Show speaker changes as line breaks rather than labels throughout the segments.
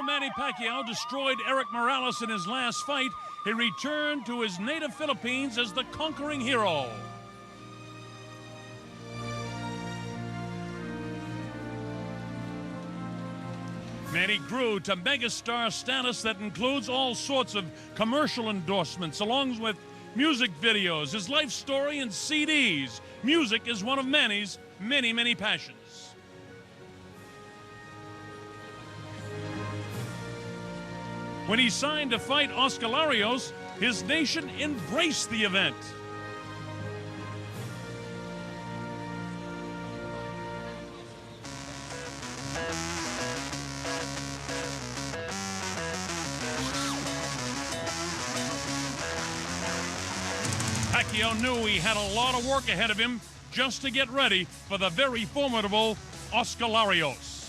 After Manny Pacquiao destroyed Eric Morales in his last fight, he returned to his native Philippines as the conquering hero. Manny grew to megastar status that includes all sorts of commercial endorsements, along with music videos, his life story, and CDs. Music is one of Manny's many, many passions. When he signed to fight Oscar Larios, his nation embraced the event. Pacquiao knew he had a lot of work ahead of him just to get ready for the very formidable Oscar Larios.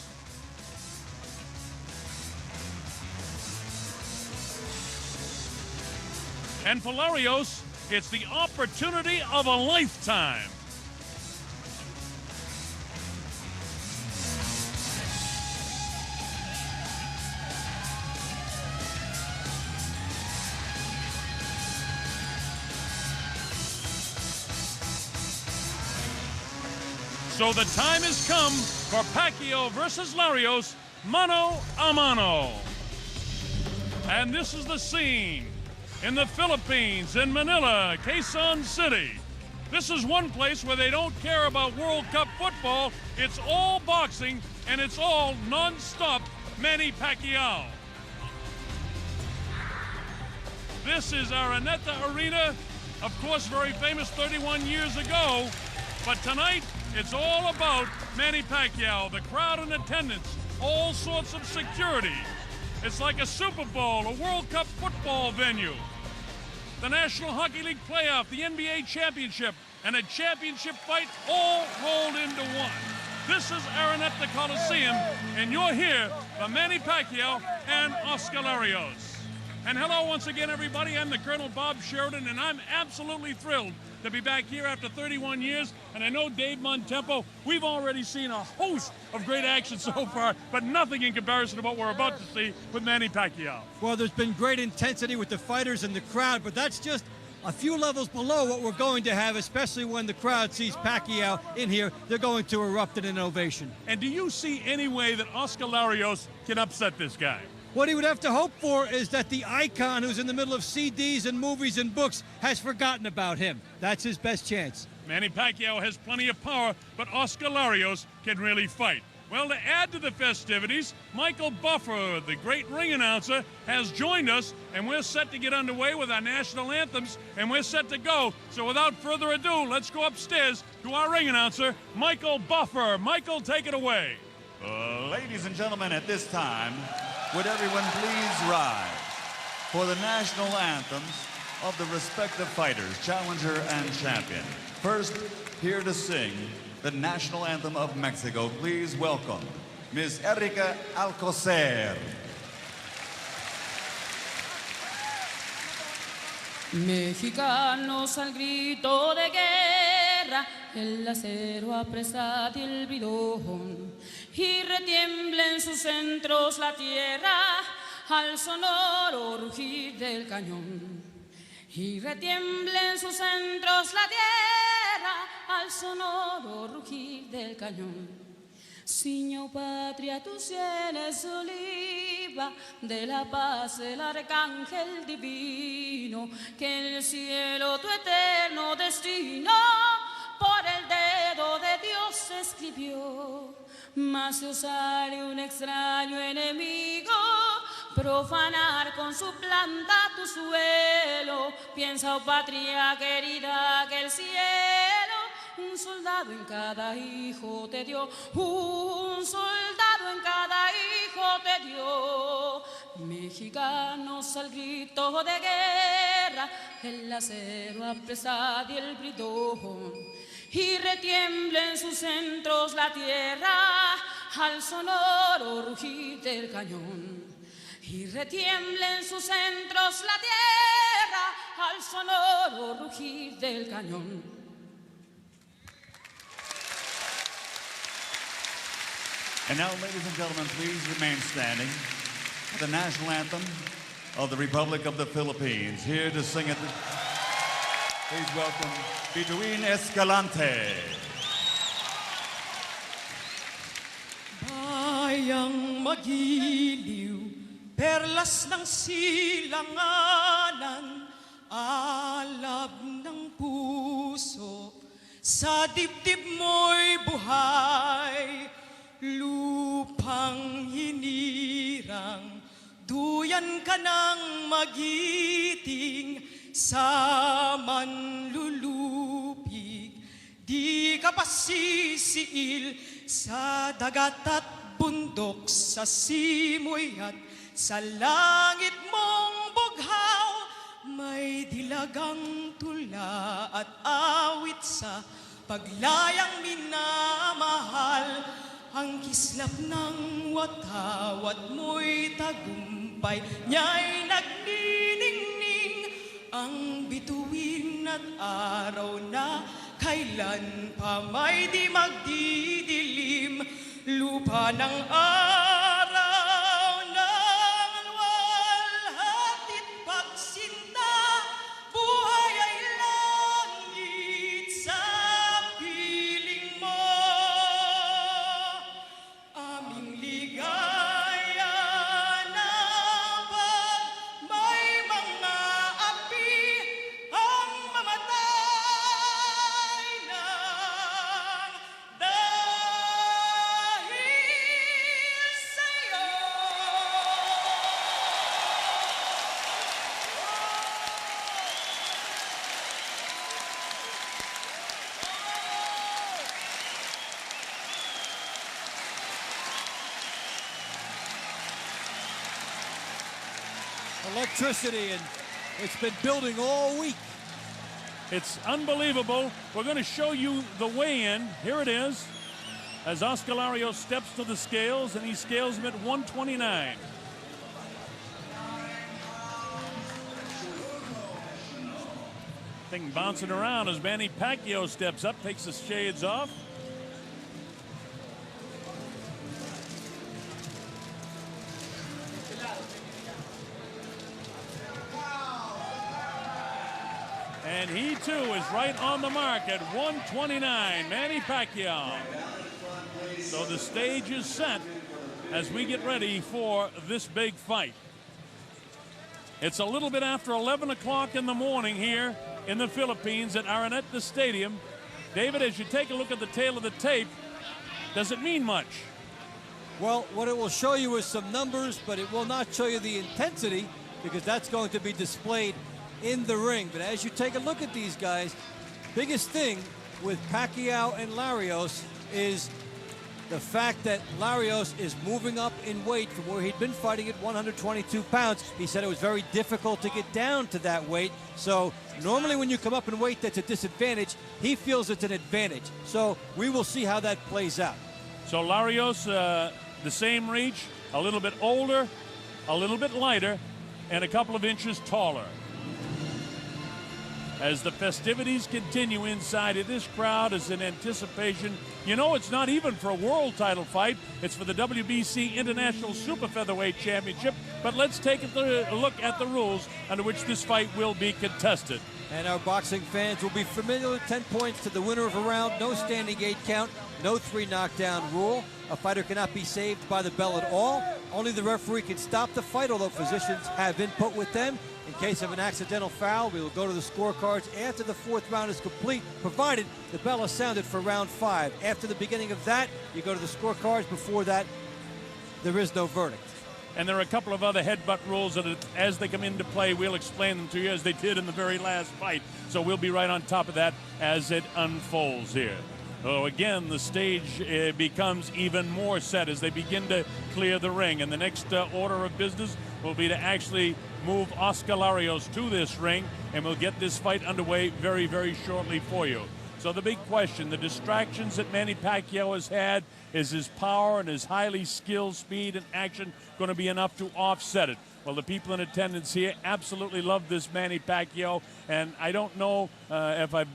And for Larios, it's the opportunity of a lifetime. So the time has come for Pacquiao versus Larios, mano-a-mano. And this is the scene in the Philippines, in Manila, Quezon City. This is one place where they don't care about World Cup football. It's all boxing, and it's all non-stop Manny Pacquiao. This is Araneta Arena, of course, very famous 31 years ago. But tonight, it's all about Manny Pacquiao, the crowd in attendance, all sorts of security. It's like a Super Bowl, a World Cup football venue. The National Hockey League playoff, the NBA championship, and a championship fight all rolled into one. This is Araneta Coliseum, and you're here for Manny Pacquiao and Oscar Larios. And hello once again, everybody. I'm the Colonel Bob Sheridan, and I'm absolutely thrilled to be back here after 31 years. And I know Dave Montempo, we've already seen a host of great action so far, but nothing in comparison to what we're about to see with Manny Pacquiao.
Well, there's been great intensity with the fighters and the crowd, but that's just a few levels below what we're going to have, especially when the crowd sees Pacquiao in here. They're going to erupt in an ovation.
And do you see any way that Oscar Larios can upset this guy?
What he would have to hope for is that the icon who's in the middle of CDs and movies and books has forgotten about him. That's his best chance.
Manny Pacquiao has plenty of power, but Oscar Larios can really fight. Well, to add to the festivities, Michael Buffer, the great ring announcer, has joined us, and we're set to get underway with our national anthems, and we're set to go. So without further ado, let's go upstairs to our ring announcer, Michael Buffer. Michael, take it away.
Ladies and gentlemen, at this time, would everyone please rise for the national anthems of the respective fighters, challenger and champion. First, here to sing the national anthem of Mexico, please welcome Ms. Erika Alcocer.
Mexicanos al grito de guerra, el acero apresa el bridón y retiembla en sus centros la tierra al sonoro rugir del cañón. Y retiembla en sus centros la tierra al sonoro rugir del cañón. Ciño patria, tu sienes oliva, de la paz el arcángel divino, que en el cielo tu eterno destino por el dedo de Dios escribió. Mas se sale un extraño enemigo, profanar con su planta tu suelo. Piensa, oh patria querida, que el cielo un soldado en cada hijo te dio, un soldado en cada hijo te dio. Mexicanos al grito de guerra, el acero apresa y el bridón, y retiembla en sus centros la tierra al sonoro rugir del cañón. Y retiembla en sus centros la tierra al sonoro rugir del cañón.
And now, ladies and gentlemen, please remain standing the national anthem of the Republic of the Philippines. Here to sing it, please welcome Bituin Escalante.
Bayang magiliw, perlas ng silanganan, alab ng puso, sa dibdib mo'y buhay, lupang hinirang, duyan ka ng magiting, sa manlulupig, di ka pasisiil, sa dagat at bundok, sa simoy at sa langit mong bughaw, may dilagang tula at awit sa paglayang minamahal, ang kislap ng watawat mo'y tagumpay, niya'y nagniningning, ang bituin at araw na kailan pa may di magdidilim, lupa ng araw ng walhatit pagsinta, buhay ay langit sa piling mo, aming ligaya na pag may mga api ang mamatay ng dahil sa'yo.
Electricity, and it's been building all week.
It's unbelievable. We're going to show you the weigh-in. Here it is, as Oscar Larios steps to the scales, and he scales him at 129. Thing bouncing around as Manny Pacquiao steps up, takes the shades off. And he too is right on the mark at 129, Manny Pacquiao. So the stage is set as we get ready for this big fight. It's a little bit after 11 o'clock in the morning here in the Philippines at Araneta Stadium. David, as you take a look at the tail of the tape, does it mean much?
Well, what it will show you is some numbers, but it will not show you the intensity, because that's going to be displayed in the ring. But as you take a look at these guys, biggest thing with Pacquiao and Larios is the fact that Larios is moving up in weight from where he'd been fighting at 122 pounds. He said it was very difficult to get down to that weight. So normally when you come up in weight, that's a disadvantage. He feels it's an advantage. So we will see how that plays out.
So Larios, the same reach, a little bit older, a little bit lighter, and a couple of inches taller. As the festivities continue inside of this crowd is in anticipation. You know, it's not even for a world title fight. It's for the WBC International Super Featherweight Championship. But let's take a look at the rules under which this fight will be contested.
And our boxing fans will be familiar with 10 points to the winner of a round, no standing 8 count, no 3 knockdown rule. A fighter cannot be saved by the bell at all. Only the referee can stop the fight, although physicians have input with them. In case of an accidental foul, we will go to the scorecards after the 4th round is complete, provided the bell is sounded for round 5. After the beginning of that, you go to the scorecards. Before that, there is no verdict.
And there are a couple of other headbutt rules that, as they come into play, we'll explain them to you as they did in the very last fight. So we'll be right on top of that as it unfolds here. So again, the stage becomes even more set as they begin to clear the ring. And the next order of business will be to actually move Oscar Larios to this ring, and we'll get this fight underway very, very shortly for you. So the big question, the distractions that Manny Pacquiao has had, is his power and his highly skilled speed and action going to be enough to offset it? Well, the people in attendance here absolutely love this Manny Pacquiao, and I don't know if I've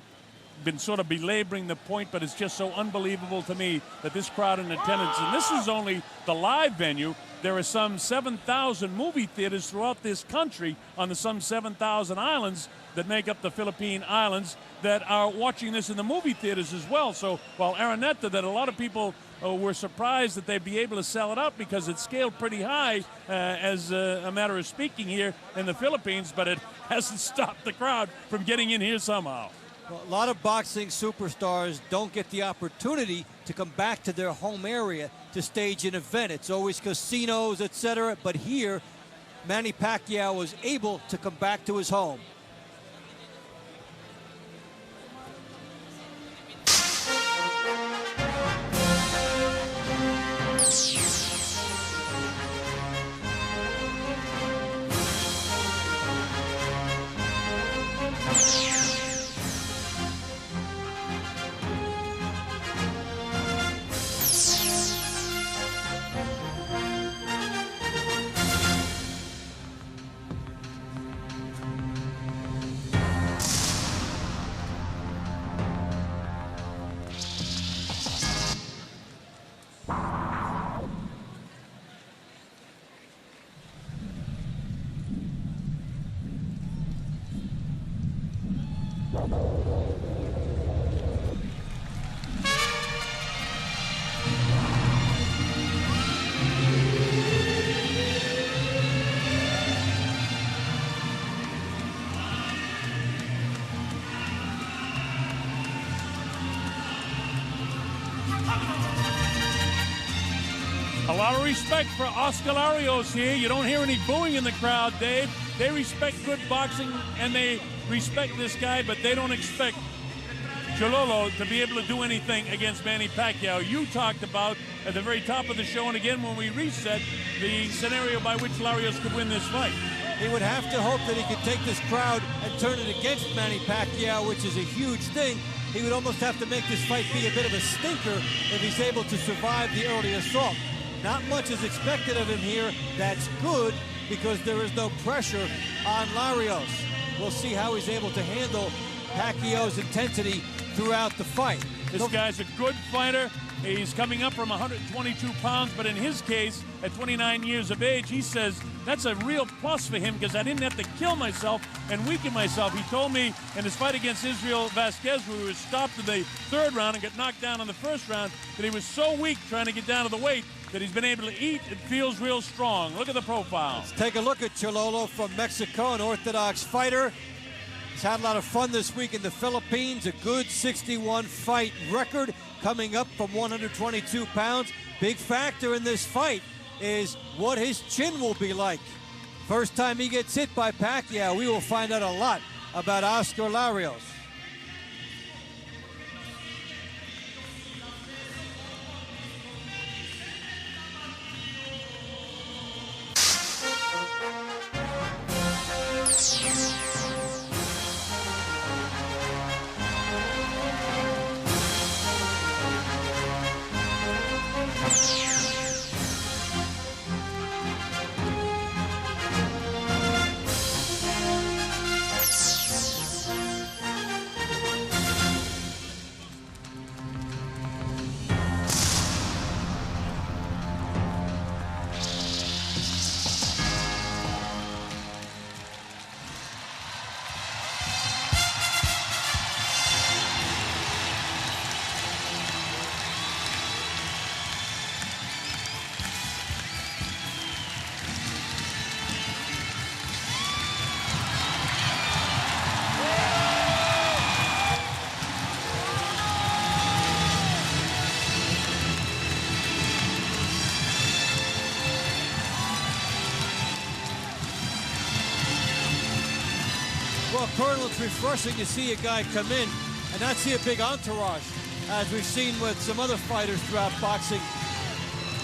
been sort of belaboring the point, but it's just so unbelievable to me that this crowd in attendance, and this is only the live venue. There are some 7,000 movie theaters throughout this country on the some 7,000 islands that make up the Philippine Islands that are watching this in the movie theaters as well. So while Araneta, that a lot of people were surprised that they'd be able to sell it out because it's scaled pretty high as a matter of speaking here in the Philippines, but it hasn't stopped the crowd from getting in here somehow.
Well, a lot of boxing superstars don't get the opportunity to come back to their home area to stage an event. It's always casinos, etc. But here, Manny Pacquiao was able to come back to his home.
A lot of respect for Oscar Larios here. You don't hear any booing in the crowd, Dave. They respect good boxing, and they respect this guy, but they don't expect Chololo to be able to do anything against Manny Pacquiao. You talked about, at the very top of the show, and again when we reset, the scenario by which Larios could win this fight.
He would have to hope that he could take this crowd and turn it against Manny Pacquiao, which is a huge thing. He would almost have to make this fight be a bit of a stinker if he's able to survive the early assault. Not much is expected of him here. That's good because there is no pressure on Larios. We'll see how he's able to handle Pacquiao's intensity throughout the fight.
This guy's a good fighter. He's coming up from 122 pounds, but in his case, at 29 years of age, he says that's a real plus for him because I didn't have to kill myself and weaken myself. He told me in his fight against Israel Vasquez, where he was stopped in the third round and got knocked down in the first round, that he was so weak trying to get down to the weight that he's been able to eat. It feels real strong. Look at the profile.
Let's take a look at Chololo from Mexico, an orthodox fighter. He's had a lot of fun this week in the Philippines. A good 61 fight record coming up from 122 pounds. Big factor in this fight is what his chin will be like. First time he gets hit by Pacquiao, we will find out a lot about Oscar Larios. Well, Colonel, it's refreshing to see a guy come in and not see a big entourage, as we've seen with some other fighters throughout boxing.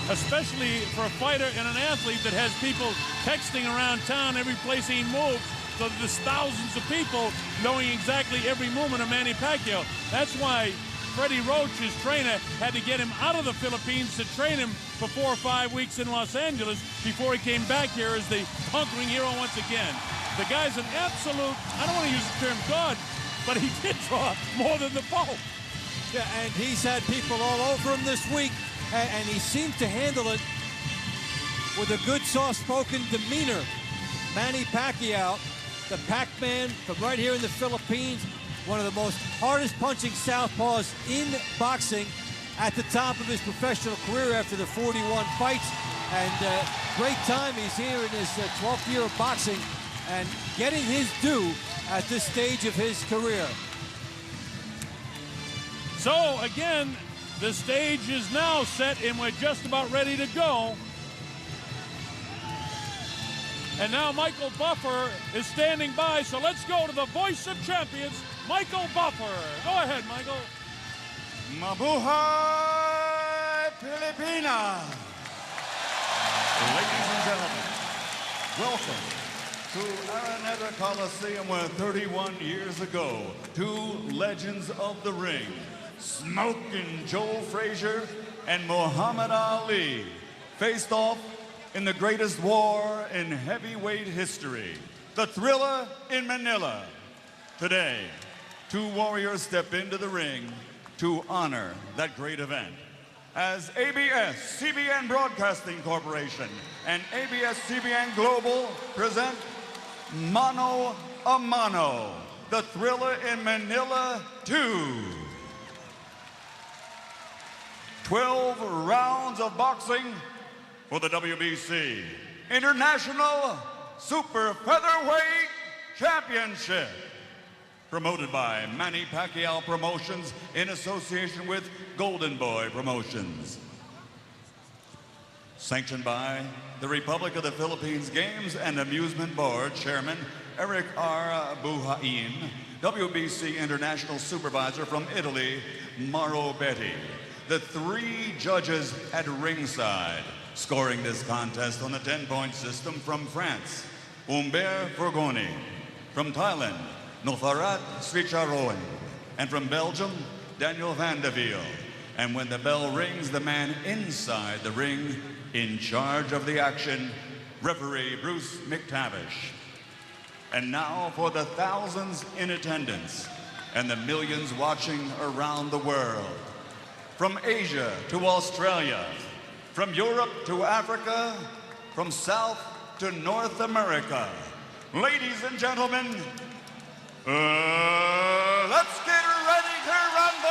Especially for a fighter and an athlete that has people texting around town every place he moves, so that there's thousands of people knowing exactly every movement of Manny Pacquiao. That's why Freddie Roach, his trainer, had to get him out of the Philippines to train him for 4 or 5 weeks in Los Angeles before he came back here as the conquering hero once again. The guy's an absolute, I don't want to use the term God, but he did draw more than the bow.
Yeah, and he's had people all over him this week, and he seemed to handle it with a good, soft-spoken demeanor. Manny Pacquiao, the Pac-Man from right here in the Philippines, one of the most hardest punching southpaws in boxing, at the top of his professional career after the 41 fights. And great time. He's here in his 12th year of boxing and getting his due at this stage of his career.
So again, the stage is now set and we're just about ready to go. And now Michael Buffer is standing by, so let's go to the voice of champions, Michael Buffer. Go ahead, Michael.
Mabuhay, Pilipinas! Ladies and gentlemen, welcome to Araneta Coliseum, where 31 years ago, two legends of the ring, Smokin' Joe Frazier and Muhammad Ali, faced off in the greatest war in heavyweight history, the Thrilla in Manila. Today, two warriors step into the ring to honor that great event. As ABS-CBN Broadcasting Corporation and ABS-CBN Global present Mano-A-Mano, the Thrilla in Manila 2. 12 rounds of boxing for the WBC International Super Featherweight Championship. Promoted by Manny Pacquiao Promotions in association with Golden Boy Promotions. Sanctioned by the Republic of the Philippines Games and Amusement Board Chairman Eric R. Buhain, WBC International Supervisor from Italy, Mauro Betti. The three judges at ringside scoring this contest on the 10-point system: from France, Humbert Forgoni; from Thailand, Nofarat Sricharoen; and from Belgium, Daniel van de Wiel. And when the bell rings, the man inside the ring, in charge of the action, referee Bruce McTavish. And now for the thousands in attendance and the millions watching around the world. From Asia to Australia, from Europe to Africa, from South to North America. Ladies and gentlemen, let's get ready to rumble!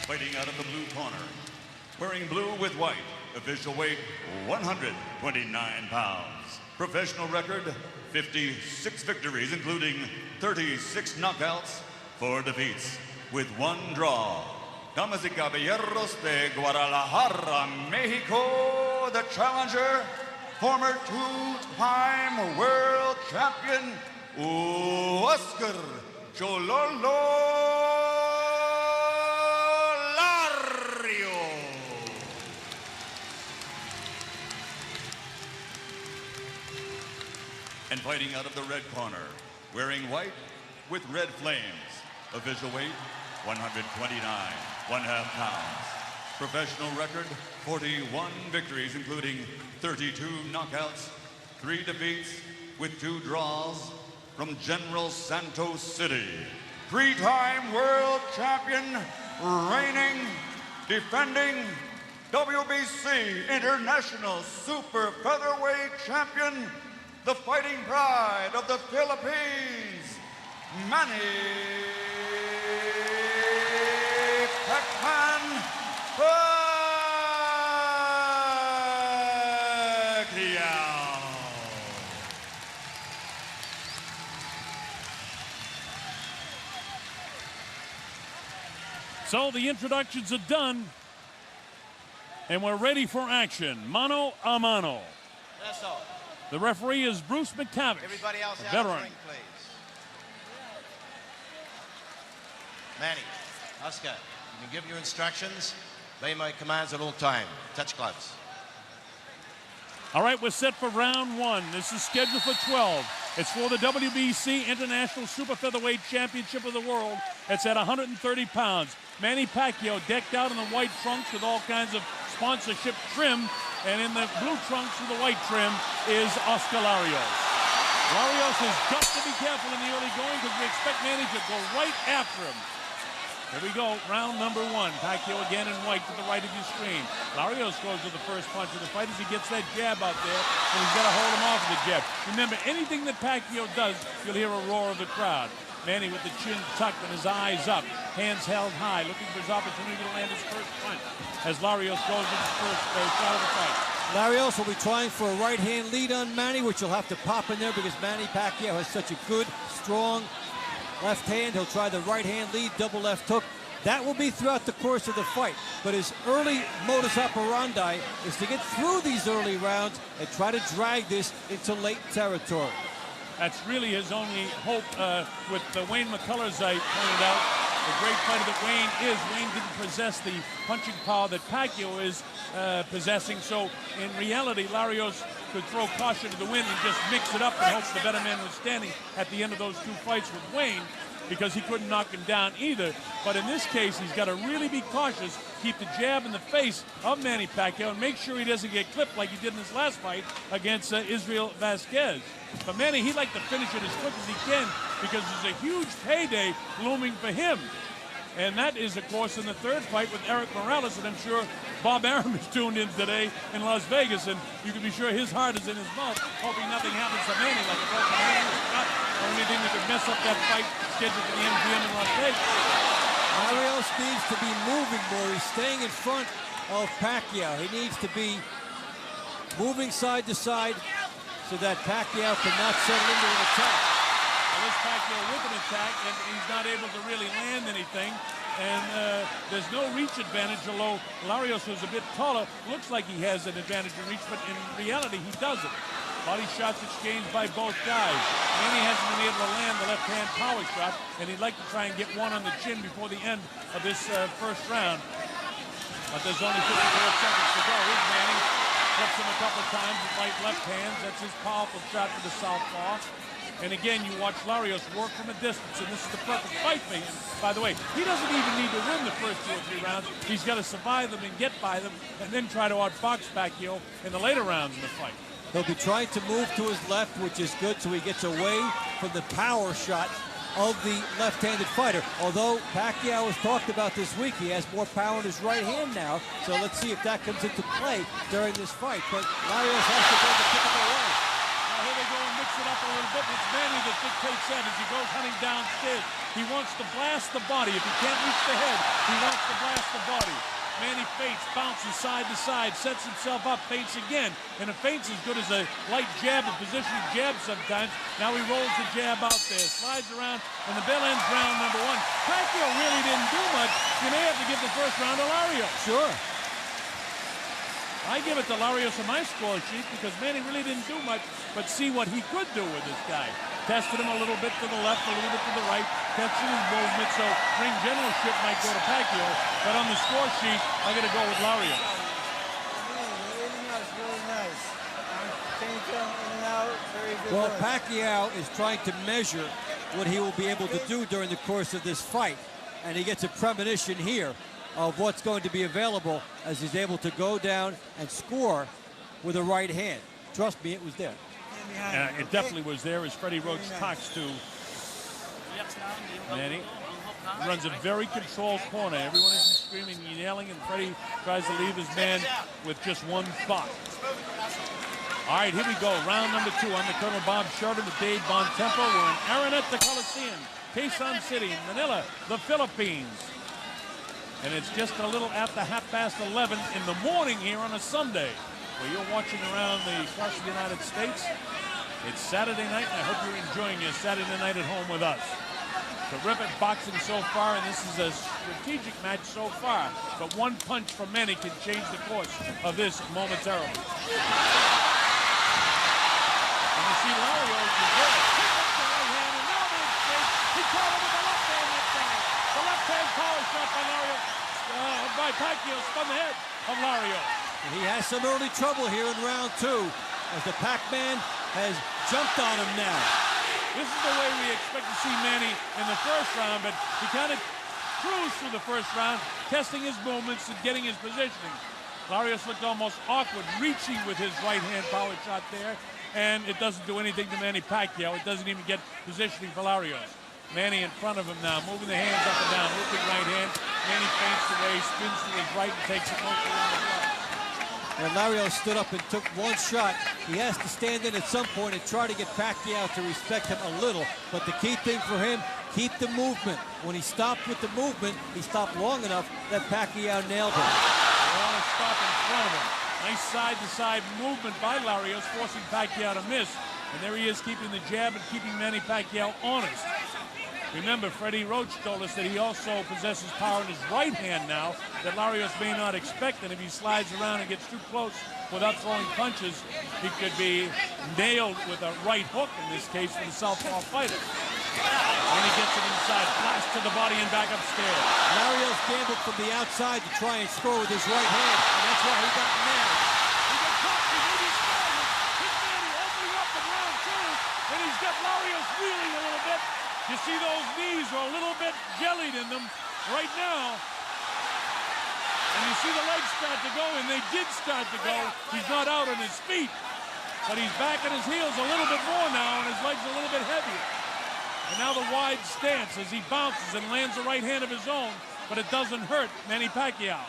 Fighting out of the blue corner, wearing blue with white, official weight 129 pounds. Professional record, 56 victories, including 36 knockouts, 4 defeats, with 1 draw. Damas y caballeros de Guadalajara, Mexico, the challenger, former 2-time world champion, Oscar Chololo Larios. And fighting out of the red corner, wearing white with red flames, official weight 129, 1/2 pounds. Professional record, 41 victories, including 32 knockouts, 3 defeats, with 2 draws. From General Santos City, 3-time world champion, reigning, defending WBC International Super Featherweight Champion, the fighting pride of the Philippines, Manny Pacquiao.
So the introductions are done, and we're ready for action. Mano-A-Mano.
That's all.
The referee is Bruce McTavish,
Everybody else
a
out of the
veteran.
ring, please. Manny, Oscar, you can give your instructions, obey my commands at all time. Touch gloves.
All right, we're set for round 1. This is scheduled for 12. It's for the WBC International Super Featherweight Championship of the World. It's at 130 pounds. Manny Pacquiao decked out in the white trunks with all kinds of sponsorship trim, and in the blue trunks with the white trim is Oscar Larios. Larios has got to be careful in the early going because we expect Manny to go right after him. Here we go, round number 1. Pacquiao again in white to the right of your screen. Larios goes to the first punch of the fight as he gets that jab out there, and he's got to hold him off with the jab. Remember, anything that Pacquiao does, you'll hear a roar of the crowd. Manny with the chin tucked and his eyes up, hands held high, looking for his opportunity to land his first punch as Larios goes to his first shot of the fight.
Larios will be trying for a right-hand lead on Manny, which will have to pop in there because Manny Pacquiao has such a good, strong left hand. He'll try the right-hand lead, double left hook. That will be throughout the course of the fight. But his early modus operandi is to get through these early rounds and try to drag this into late territory.
That's really his only hope with Wayne McCullough, as I pointed out. The great fighter that Wayne is. Wayne didn't possess the punching power that Pacquiao is possessing. So in reality, Larios could throw caution to the wind and just mix it up and hope the better man was standing at the end of those 2 fights with Wayne, because he couldn't knock him down either. But in this case, he's got to really be cautious, keep the jab in the face of Manny Pacquiao, and make sure he doesn't get clipped like he did in his last fight against Israel Vasquez. But Manny, he'd like to finish it as quick as he can because there's a huge payday looming for him. And that is, of course, in the third fight with Eric Morales, and I'm sure Bob Arum is tuned in today in Las Vegas, and you can be sure his heart is in his mouth, hoping nothing happens to Manny like a broken hand or cut, or anything that could mess up that fight scheduled for the MGM in Las Vegas.
Larios needs to be moving more. He's staying in front of Pacquiao. He needs to be moving side to side so that Pacquiao cannot settle into an attack.
Well, this Pacquiao with an attack, and he's not able to really land anything. And there's no reach advantage, although Larios, who's a bit taller, looks like he has an advantage in reach, but in reality, he doesn't. Body shots exchanged by both guys. Manny hasn't been able to land the left-hand power shot, and he'd like to try and get one on the chin before the end of this first round. But there's only 54 seconds to go. Here's Manny. Flips him a couple of times with right left hands. That's his powerful shot to the southpaw. And again, you watch Larios work from a distance, and this is the perfect fight for him. By the way, he doesn't even need to win the first 2 or 3 rounds. He's got to survive them and get by them, and then try to outbox Pacquiao in the later rounds of the fight.
He'll be trying to move to his left, which is good, so he gets away from the power shot of the left-handed fighter. Although Pacquiao has talked about this week, he has more power in his right hand now, so let's see if that comes into play during this fight. But Larios has to go the typical way.
Now here they go and mix it up a little bit. It's Manny that dictates that as he goes hunting downstairs. He wants to blast the body. If he can't reach the head, he wants to blast the body. Manny feints, bounces side to side, sets himself up, feints again. And a feint's as good as a light jab, a positioning jab sometimes. Now he rolls the jab out there, slides around, and the bell ends round number 1. Pacquiao really didn't do much. You may have to give the first round to Larios.
Sure.
I give it to Larios on my score sheet because Manny really didn't do much, but see what he could do with this guy. Tested him a little bit to the left, a little bit to the right, tested his movement, so ring generalship might go to Pacquiao, but on the score sheet, I got to go with Larios.
Really nice. Change him in and out, very good.
Well, Pacquiao is trying to measure what he will be able to do during the course of this fight, and he gets a premonition here of what's going to be available as he's able to go down and score with a right hand. Trust me, it was there.
It definitely was there as Freddie Roach talks to Manny. He runs a very controlled corner. Everyone isn't screaming and yelling, and Freddie tries to leave his man with just one thought. All right, here we go. Round number 2. I'm the Colonel Bob Sheridan with Dave Bontempo. We're in Araneta Coliseum, Quezon City, Manila, the Philippines. And it's just a little after 11:30 in the morning here on a Sunday. Well, you're watching across the United States. It's Saturday night, and I hope you're enjoying your Saturday night at home with us. Terrific boxing so far, and this is a strategic match so far. But one punch from Manny can change the course of this momentarily. And you see Larios is there. Pick up the right hand, and now the exchange. He caught him with the left hand that time. The left hand power shot by Larios. By Pacquiao spun the head of Larios.
He has some early trouble here in round 2 as the Pac-Man has jumped on him now.
This is the way we expect to see Manny in the first round, but he kind of cruised through the first round, testing his movements and getting his positioning. Larios looked almost awkward, reaching with his right-hand power shot there, and it doesn't do anything to Manny Pacquiao. It doesn't even get positioning for Larios. Manny in front of him now, moving the hands up and down, looping right hand. Manny feints away, spins to his right, and takes it mostly in the glove.
And Larios stood up and took one shot. He has to stand in at some point and try to get Pacquiao to respect him a little. But the key thing for him, keep the movement. When he stopped with the movement, he stopped long enough that Pacquiao nailed him.
They want to stop in front of him. Nice side-to-side movement by Larios, forcing Pacquiao to miss. And there he is, keeping the jab and keeping Manny Pacquiao honest. Remember, Freddie Roach told us that he also possesses power in his right hand now that Larios may not expect, and if he slides around and gets too close without throwing punches, he could be nailed with a right hook, in this case, for the southpaw fighter. When he gets it inside, blast to the body and back upstairs.
Larios gambled from the outside to try and score with his right hand, and that's why he got nailed.
He got caught, he maybe started. His Manny opening up in round two, and he's got Larios reeling a little bit. You see those knees are a little bit jellied in them right now. And you see the legs start to go, and they did start to go. He's not out on his feet, but he's back on his heels a little bit more now, and his legs are a little bit heavier. And now the wide stance as he bounces and lands a right hand of his own, but it doesn't hurt Manny Pacquiao.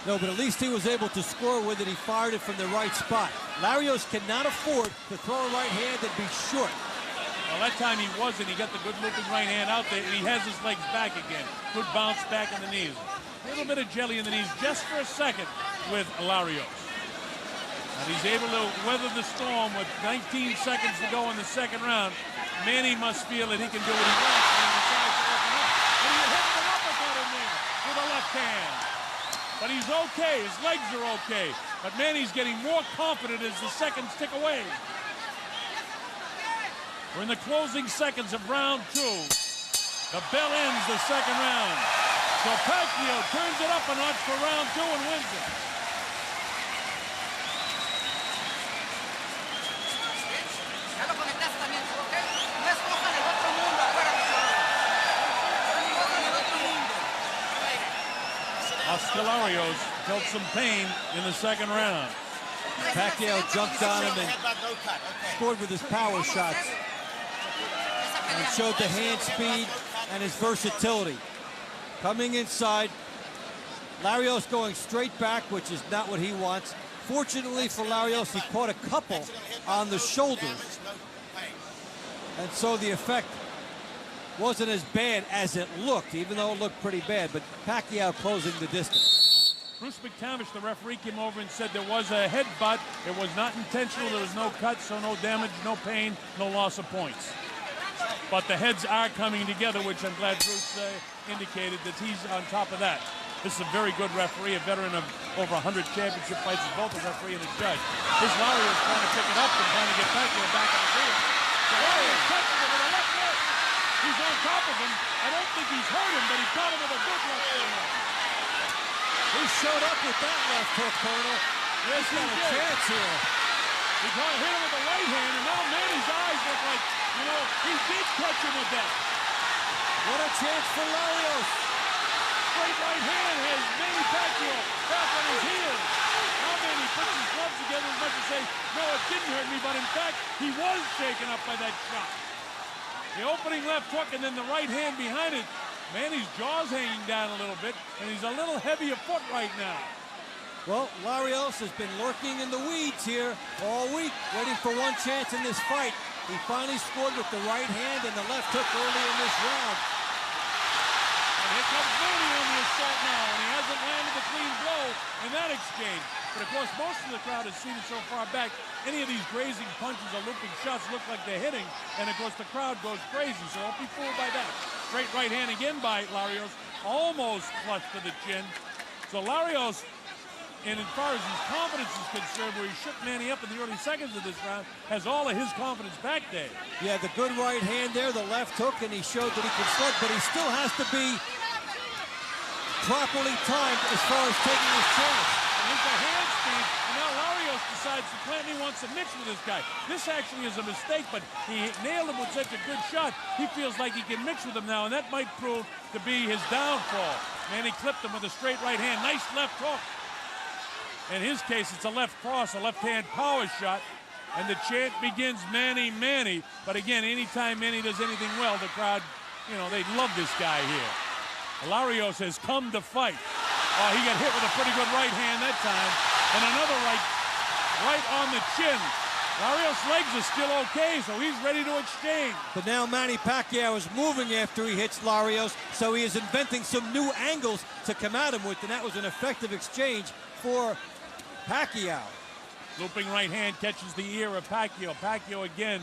No, but at least he was able to score with it. He fired it from the right spot. Larios cannot afford to throw a right hand and be short.
Well, that time he wasn't. He got the good looping right hand out there, and he has his legs back again. Good bounce back in the knees. A little bit of jelly in the knees just for a second with Larios. And he's able to weather the storm with 19 seconds to go in the second round. Manny must feel that he can do what he wants, and he decides to open up. And he hit an uppercut in there with a left hand. But he's okay. His legs are okay. But Manny's getting more confident as the seconds tick away. We're in the closing seconds of round two. The bell ends the second round. So Pacquiao turns it up a notch for round two and wins it. Oscar Larios felt some pain in the second round.
Pacquiao jumped on him and scored with his power shots. And showed the hand speed and his versatility. Coming inside, Larios going straight back, which is not what he wants. Fortunately for Larios, he caught a couple on the shoulders. And so the effect wasn't as bad as it looked, even though it looked pretty bad. But Pacquiao closing the distance.
Bruce McTavish, the referee, came over and said there was a headbutt. It was not intentional. There was no cut, so no damage, no pain, no loss of points. But the heads are coming together, which I'm glad Bruce indicated that he's on top of that. This is a very good referee, a veteran of over 100 championship fights, as both a referee and a judge. This Larios trying to pick it up and trying to get Pacquiao back on the field. So Larios touches him with a left hook. He's on top of him. I don't think he's hurt him, but he caught him with a good left hook.
He showed up with that left hook, Colonel.
Yes,
he's got a chance here.
He hit him with the right hand, and now Manny's eyes look like, you know, he did catch him with that.
What a chance for Larios.
Straight right hand has Manny Pacquiao back on his heels. Now Manny puts his gloves together as much as say, no, it didn't hurt me, but in fact, he was shaken up by that shot. The opening left hook and then the right hand behind it. Manny's jaw's hanging down a little bit, and he's a little heavy of foot right now.
Well, Larios has been lurking in the weeds here all week, waiting for one chance in this fight. He finally scored with the right hand and the left hook early in this round.
And here comes Manny on the assault now, and he hasn't landed a clean blow in that exchange. But of course, most of the crowd has seen it so far back. Any of these grazing punches or looping shots look like they're hitting, and of course the crowd goes crazy, so don't be fooled by that. Straight right hand again by Larios, almost flush to the chin. So Larios, and as far as his confidence is concerned, where he shook Manny up in the early seconds of this round, has all of his confidence back there.
Yeah, the good right hand there, the left hook, and he showed that he can slug, but he still has to be properly timed as far as taking his chance.
And here's the hand speed, and now Larios Larios decides to plant and he wants to mix with this guy. This actually is a mistake, but he nailed him with such a good shot. He feels like he can mix with him now, and that might prove to be his downfall. Manny clipped him with a straight right hand. Nice left hook. In his case, it's a left cross, a left-hand power shot. And the chant begins, Manny, Manny. But again, anytime Manny does anything well, the crowd, you know, they love this guy here. Larios has come to fight. Oh, he got hit with a pretty good right hand that time. And another right on the chin. Larios' legs are still okay, so he's ready to exchange.
But now Manny Pacquiao is moving after he hits Larios, so he is inventing some new angles to come at him with, and that was an effective exchange for Pacquiao.
Looping right hand catches the ear of Pacquiao. Pacquiao again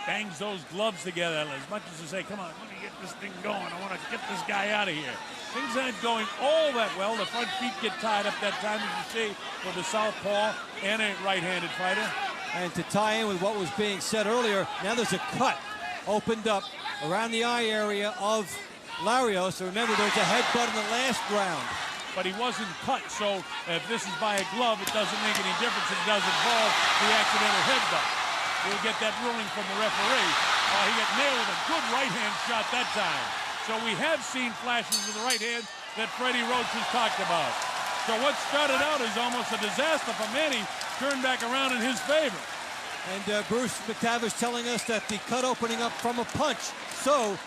bangs those gloves together as much as to say, come on, let me get this thing going. I want to get this guy out of here. Things aren't going all that well. The front feet get tied up that time, as you see, with the southpaw and a right-handed fighter.
And to tie in with what was being said earlier, now there's a cut opened up around the eye area of Larios. So remember, there was a headbutt in the last round.
But he wasn't cut, so if this is by a glove, it doesn't make any difference. It does involve the accidental headbutt. We'll get that ruling from the referee. He got nailed with a good right-hand shot that time. So we have seen flashes of the right hand that Freddie Roach has talked about. So what started out as almost a disaster for Manny turned back around in his favor.
And Bruce McTavish telling us that the cut opening up from a punch. So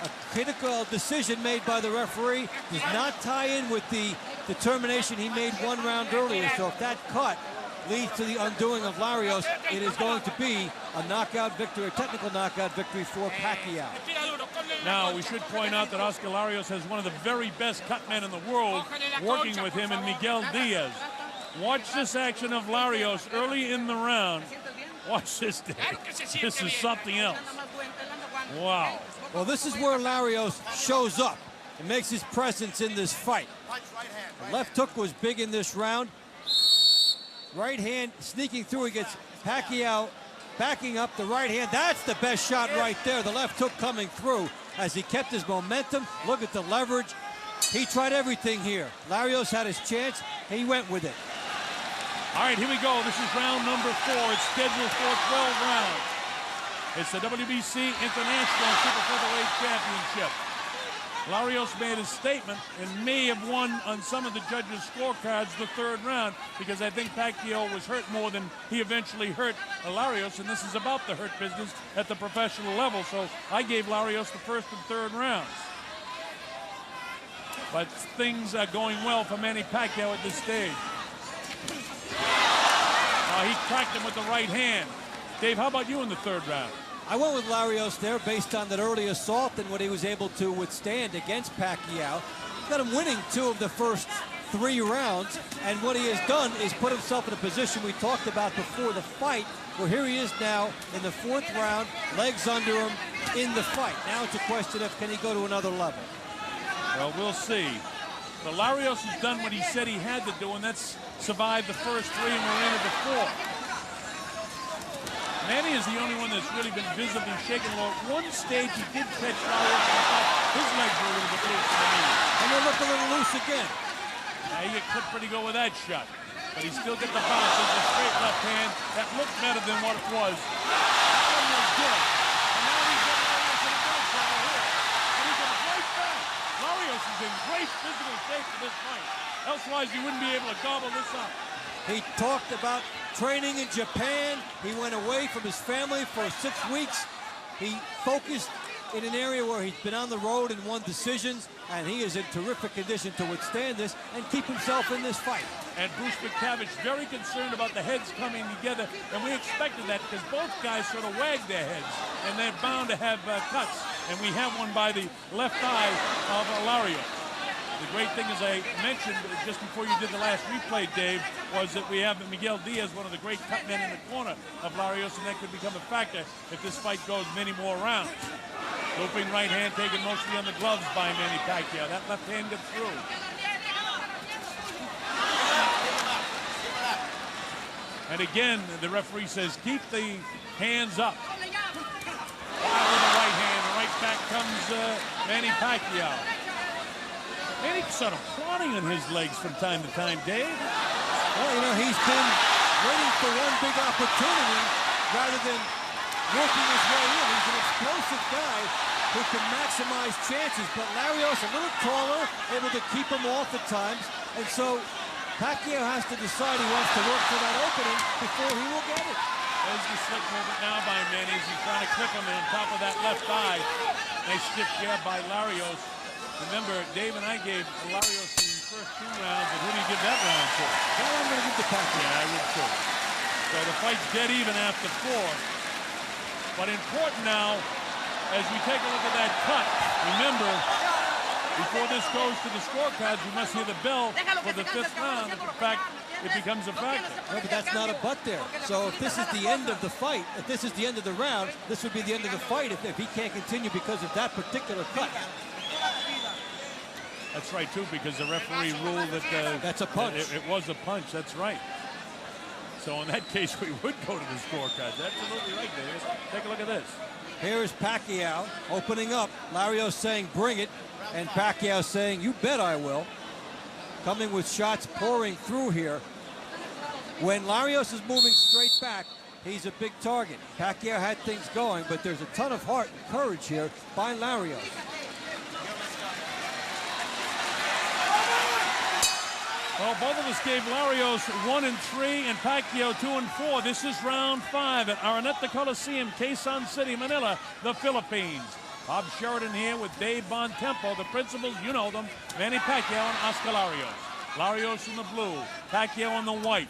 a critical decision made by the referee does not tie in with the determination he made one round earlier. So if that cut leads to the undoing of Larios, it is going to be a knockout victory, a technical knockout victory for Pacquiao.
Now, we should point out that Oscar Larios has one of the very best cut men in the world working with him in Miguel Diaz. Watch this action of Larios early in the round. Watch this, Dave. This is something else. Wow.
Well, this is where Larios shows up and makes his presence in this fight. The left hook was big in this round. Right hand sneaking through. He gets Pacquiao backing up the right hand. That's the best shot right there. The left hook coming through as he kept his momentum. Look at the leverage. He tried everything here. Larios had his chance. He went with it.
All right, here we go. This is round number 4. It's scheduled for 12 rounds. It's the WBC International Super Featherweight Championship. Larios made a statement and may have won on some of the judges' scorecards the third round because I think Pacquiao was hurt more than he eventually hurt Larios, and this is about the hurt business at the professional level. So I gave Larios the first and third rounds. But things are going well for Manny Pacquiao at this stage. He cracked him with the right hand. Dave, how about you in the third round?
I went with Larios there based on that early assault and what he was able to withstand against Pacquiao. Got him winning 2 of the first 3 rounds, and what he has done is put himself in a position we talked about before the fight, where here he is now in the 4th round, legs under him in the fight. Now it's a question of, can he go to another level?
Well, we'll see. But Larios has done what he said he had to do, and that's survive the first 3, and we're into the 4th. Manny is the only one that's really been visibly shaken low. At one stage, he did catch Larios, and I thought his legs were a little bit loose in the knee.
And they look a little loose again.
He got clipped pretty good with that shot. But he still got the bounce with the straight left hand. That looked better than what it was. That was good. And now he's got Larios in a bit of trouble here. And he comes right back. Larios is in great physical shape for this fight. Elsewise, he wouldn't be able to gobble this up.
He talked about training in Japan. He went away from his family for 6 weeks. He focused in an area where he's been on the road and won decisions, and he is in terrific condition to withstand this and keep himself in this fight.
And Bruce McTavish very concerned about the heads coming together, and we expected that because both guys sort of wagged their heads, and they're bound to have cuts. And we have one by the left eye of Larios. The great thing, as I mentioned just before you did the last replay, Dave, was that we have Miguel Diaz, one of the great cut men in the corner of Larios, and that could become a factor if this fight goes many more rounds. Looping right hand taken mostly on the gloves by Manny Pacquiao. That left hand gets through. And again, the referee says, keep the hands up. With the right hand, right back comes Manny Pacquiao. Manny sort of prodding on his legs from time to time, Dave.
Well, you know, he's been waiting for one big opportunity rather than working his way in. He's an explosive guy who can maximize chances, but Larios a little taller, able to keep him off at times, and so Pacquiao has to decide he wants to work for that opening before he will get it.
There's the slick movement now by Manny. He's trying to clip him on top of that left eye. Nice stiff jab by Larios. Remember, Dave and I gave Larios the first 2 rounds, and who do you give that round to?
That one I'm going to give to Pacquiao.
Yeah, I would too. So the fight's dead even after 4. But important now, as we take a look at that cut, remember, before this goes to the scorecards, you must hear the bell for the 5th round. In fact, it becomes a factor.
No, but that's not a but there. So if this is the end of the fight, if this is the end of the round, this would be the end of the fight if he can't continue because of that particular cut.
That's right, too, because the referee ruled that
that's a punch.
It was a punch. That's right. So in that case, we would go to the scorecards. Absolutely right, Davis. Take a look at this.
Here's Pacquiao opening up. Larios saying, bring it. And Pacquiao saying, you bet I will. Coming with shots pouring through here. When Larios is moving straight back, he's a big target. Pacquiao had things going, but there's a ton of heart and courage here by Larios.
Well, both of us gave Larios 1 and 3 and Pacquiao 2 and 4. This is round 5 at Araneta Coliseum, Quezon City, Manila, the Philippines. Bob Sheridan here with Dave Bontempo, the principals, you know them, Manny Pacquiao and Oscar Larios. Larios in the blue, Pacquiao in the white.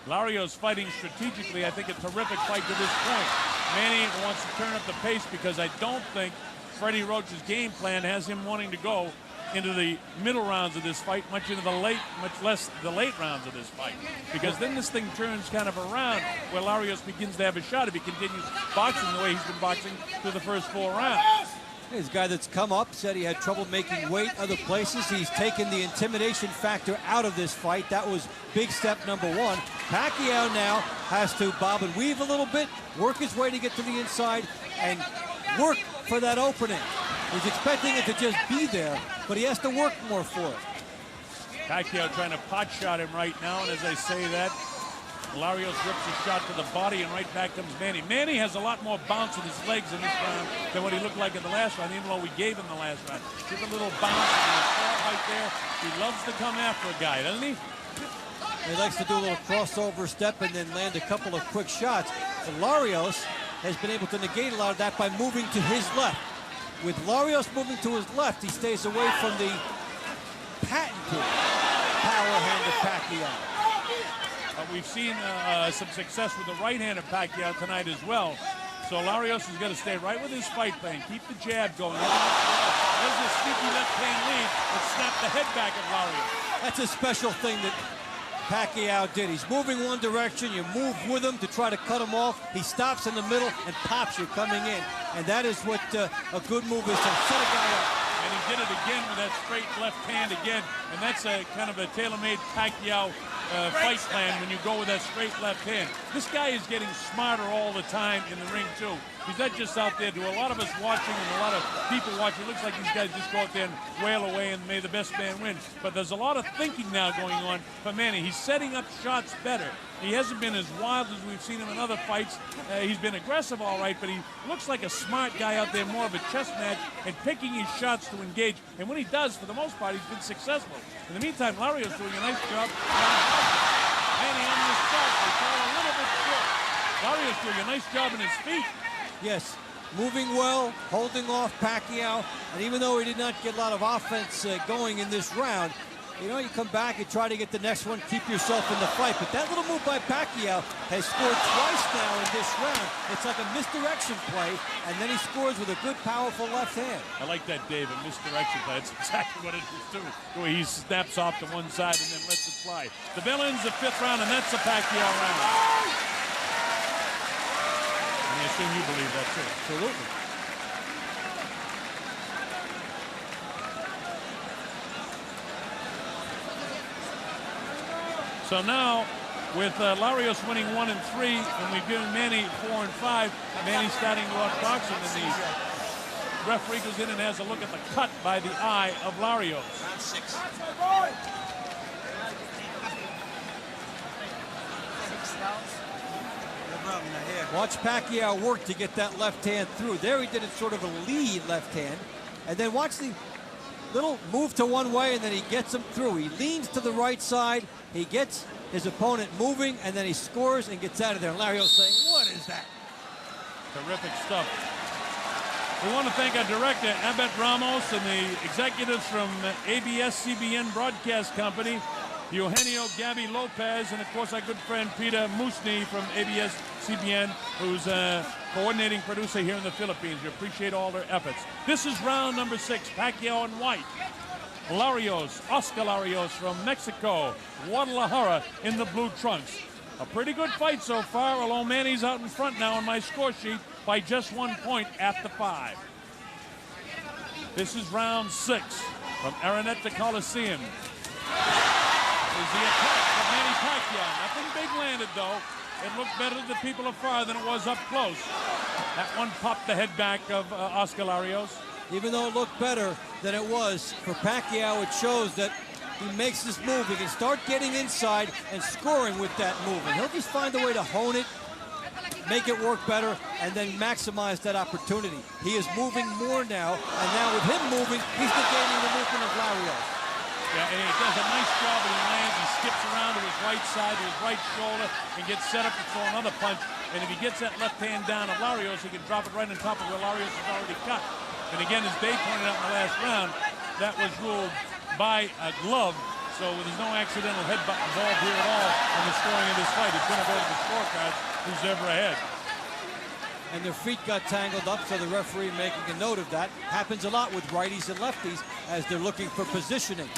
Larios fighting strategically, I think a terrific fight to this point. Manny wants to turn up the pace because I don't think Freddie Roach's game plan has him wanting to go into the middle rounds of this fight, much less the late rounds of this fight. Because then this thing turns kind of around where Larios begins to have a shot if he continues boxing the way he's been boxing through the first 4 rounds.
He's a guy that's come up, said he had trouble making weight other places. He's taken the intimidation factor out of this fight. That was big step number 1. Pacquiao now has to bob and weave a little bit, work his way to get to the inside, and work for that opening. He's expecting it to just be there, but he has to work more for it.
Pacquiao trying to pot shot him right now, and as I say that, Larios rips a shot to the body, and right back comes Manny. Manny has a lot more bounce in his legs in this round than what he looked like in the last round, even though we gave him the last round. Give a little bounce in his throat right there. He loves to come after a guy, doesn't he?
He likes to do a little crossover step and then land a couple of quick shots. But Larios has been able to negate a lot of that by moving to his left. With Larios moving to his left, he stays away from the patented power hand of Pacquiao.
We've seen some success with the right hand of Pacquiao tonight as well. So Larios has got to stay right with his fight plan. Keep the jab going. There's a sneaky left-hand lead that snapped the head back of Larios.
That's a special thing that Pacquiao did. He's moving one direction, you move with him to try to cut him off. He stops in the middle and pops you coming in. And that is what a good move is, to set a guy up.
And he did it again with that straight left hand again. And that's a kind of a tailor-made Pacquiao fight plan when you go with that straight left hand. This guy is getting smarter all the time in the ring too. He's not just out there. To a lot of us watching and a lot of people watching, it looks like these guys just go out there and wail away and may the best man win. But there's a lot of thinking now going on for Manny. He's setting up shots better. He hasn't been as wild as we've seen him in other fights. He's been aggressive, all right, but he looks like a smart guy out there, more of a chess match, and picking his shots to engage. And when he does, for the most part, he's been successful. In the meantime, Larios doing a nice job. Manny on this start, they fall a little bit short. Larios doing a nice job in his feet.
Yes, moving well, holding off Pacquiao, and even though he did not get a lot of offense going in this round, you know, you come back and try to get the next one, keep yourself in the fight. But that little move by Pacquiao has scored twice now in this round. It's like a misdirection play, and then he scores with a good, powerful left hand.
I like that, Dave, a misdirection play. That's exactly what it is, too. The way he snaps off to one side and then lets it fly. The bell ends the 5th round, and that's a Pacquiao round. And I assume you believe that, too.
Absolutely.
So now, with Larios winning 1 and 3, and we've given Manny 4 and 5, Manny's starting to watch boxing, and the referee goes in and has a look at the cut by the eye of Larios.
Round 6.
Watch Pacquiao work to get that left hand through. There he did it sort of a lead left hand. And then watch the little move to one way, and then he gets him through. He leans to the right side. He gets his opponent moving, and then he scores and gets out of there. And Larios saying, what is that?
Terrific stuff. We want to thank our director, Abed Ramos, and the executives from ABS-CBN Broadcast Company, Eugenio Gabby Lopez, and of course our good friend Peter Musni from ABS-CBN, who's a coordinating producer here in the Philippines. We appreciate all their efforts. This is round number 6, Pacquiao in white. Larios, Oscar Larios from Mexico, Guadalajara in the blue trunks. A pretty good fight so far, although Manny's out in front now on my score sheet by just 1 point at the 5. This is round 6 from Araneta Coliseum. Is the attack of Manny Pacquiao. Nothing big landed, though. It looked better to the people afar than it was up close. That one popped the head back of Oscar Larios.
Even though it looked better than it was for Pacquiao, it shows that he makes this move. He can start getting inside and scoring with that move. And he'll just find a way to hone it, make it work better, and then maximize that opportunity. He is moving more now, and now with him moving, he's negating the movement of Larios.
Yeah, and he does a nice job when he lands. He skips around to his right side, to his right shoulder, and gets set up to throw another punch. And if he gets that left hand down of Larios, he can drop it right on top of where Larios is already cut. And again, as Dave pointed out in the last round, that was ruled by a glove. So there's no accidental headbutt involved here at all in the scoring of this fight. It's going to go to the scorecards who's ever ahead.
And their feet got tangled up, so the referee making a note of that. Happens a lot with righties and lefties as they're looking for positioning.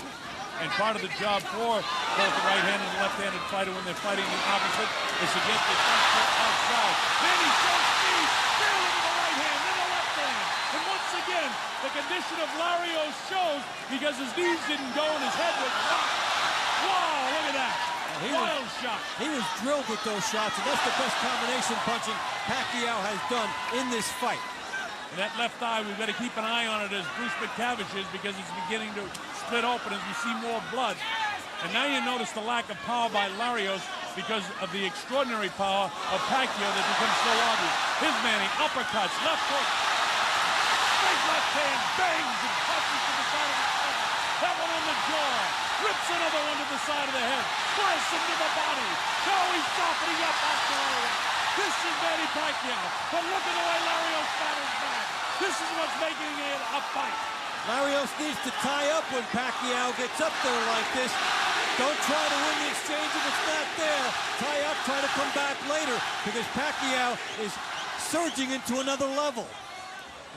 And part of the job for both the right-handed and left-handed fighter when they're fighting the opposite is to get the front foot outside. Then he shows speed, barely with the right hand, then the left hand. And once again, the condition of Larios shows because his knees didn't go and his head was rocked. Wow, look at that. Wild shot.
He was drilled with those shots, and that's the best combination punching Pacquiao has done in this fight.
And that left eye, we've got to keep an eye on it as Bruce McTavish is, because it's beginning to split open as we see more blood. And now you notice the lack of power by Larios because of the extraordinary power of Pacquiao that becomes so obvious. His Manny, uppercuts, left hook, straight left hand, bangs and punches to the side of the head. That one on the jaw, rips another one to the side of the head, press him to the body. Now he's softening up after Larios. This is Manny Pacquiao, but look at the way Larios battles back. This is what's making it a fight.
Larios needs to tie up when Pacquiao gets up there like this. Don't try to win the exchange if it's not there. Tie up, try to come back later, because Pacquiao is surging into another level.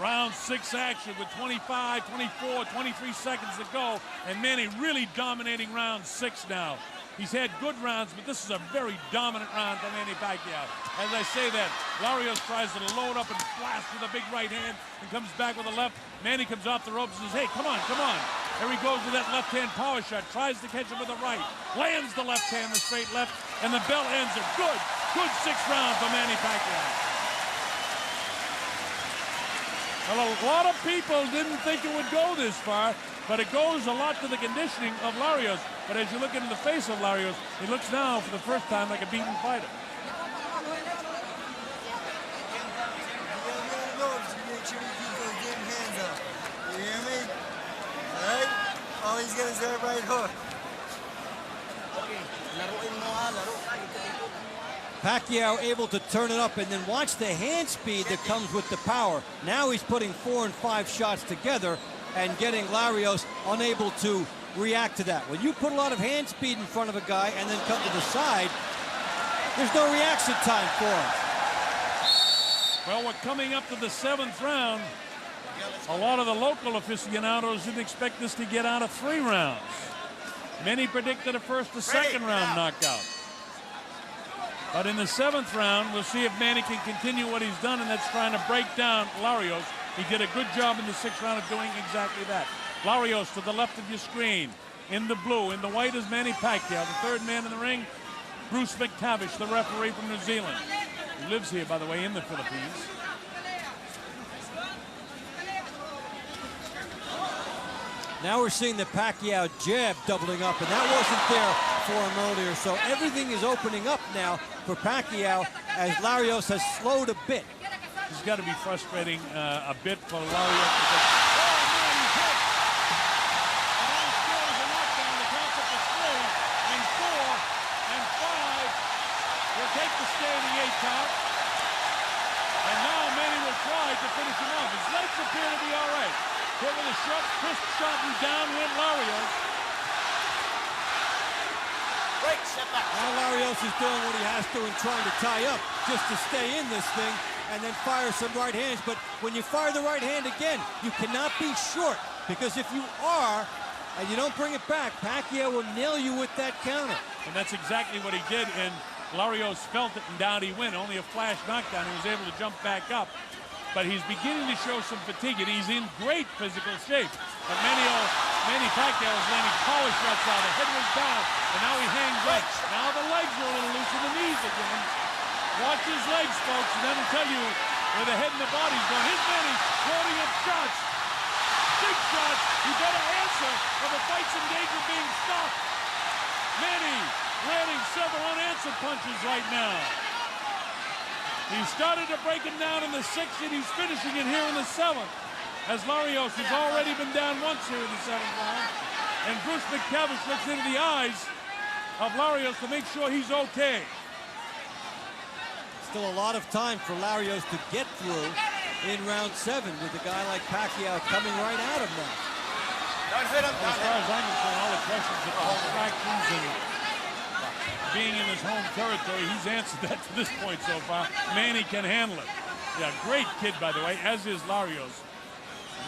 Round 6 action with 25, 24, 23 seconds to go, and Manny really dominating round 6 now. He's had good rounds, but this is a very dominant round for Manny Pacquiao. As I say that, Larios tries to load up and blast with a big right hand and comes back with a left. Manny comes off the ropes and says, hey, come on, come on. Here he goes with that left-hand power shot, tries to catch him with the right, lands the left hand, the straight left, and the bell ends it. Good 6th round for Manny Pacquiao. Well, a lot of people didn't think it would go this far, but it goes a lot to the conditioning of Larios. But as you look into the face of Larios, he looks now for the first time like a beaten fighter.
You hear me? All right? All he's gonna say right hook.
Pacquiao able to turn it up, and then watch the hand speed that comes with the power. Now he's putting 4 and 5 shots together and getting Larios unable to react to that. When you put a lot of hand speed in front of a guy and then come to the side, there's no reaction time for him.
Well, we're coming up to the 7th round. A lot of the local aficionados didn't expect this to get out of 3 rounds. Many predicted a first or second round knockout. But in the 7th round, we'll see if Manny can continue what he's done, and that's trying to break down Larios. He did a good job in the 6th round of doing exactly that. Larios to the left of your screen. In the blue, in the white is Manny Pacquiao. The 3rd man in the ring, Bruce McTavish, the referee from New Zealand. He lives here, by the way, in the Philippines.
Now we're seeing the Pacquiao jab doubling up, and that wasn't there for him earlier. So everything is opening up now for Pacquiao as Larios has slowed a bit.
It's got to be frustrating a bit for Larios because, oh man, he's hit. And now scores a knockdown. The count's up to 3 and 4 and 5. He'll take the standing 8 count. And now Manny will try to finish him off. His legs appear to be all right. Hit with a short, crisp shot and down went Larios.
Break, step back.
Now Larios is doing what he has to and trying to tie up just to stay in this thing and then fire some right hands. But when you fire the right hand again, you cannot be short, because if you are and you don't bring it back, Pacquiao will nail you with that counter.
And that's exactly what he did, and Larios felt it and down he went. Only a flash knockdown. He was able to jump back up. But he's beginning to show some fatigue, and he's in great physical shape. But Manny Pacquiao is landing power shots out. The head was down, and now he hangs up. Now the legs are a little loose, and the knees again. Watch his legs, folks, and that'll tell you where the head and the body's going. Here's Manny loading up shots. Big shots. You better answer, or the fight's in danger of being stopped. Manny landing several unanswered punches right now. He started to break him down in the 6th, and he's finishing it here in the 7th. As Larios has already been down once here in the 7th round. And Bruce McTavish looks into the eyes of Larios to make sure he's okay.
Still a lot of time for Larios to get through in round 7 with a guy like Pacquiao coming right at him now.
Don't hit him.
As far as I'm concerned, all the questions of distractions and being in his home territory, he's answered that to this point so far. Manny can handle it. Yeah, great kid, by the way, as is Larios.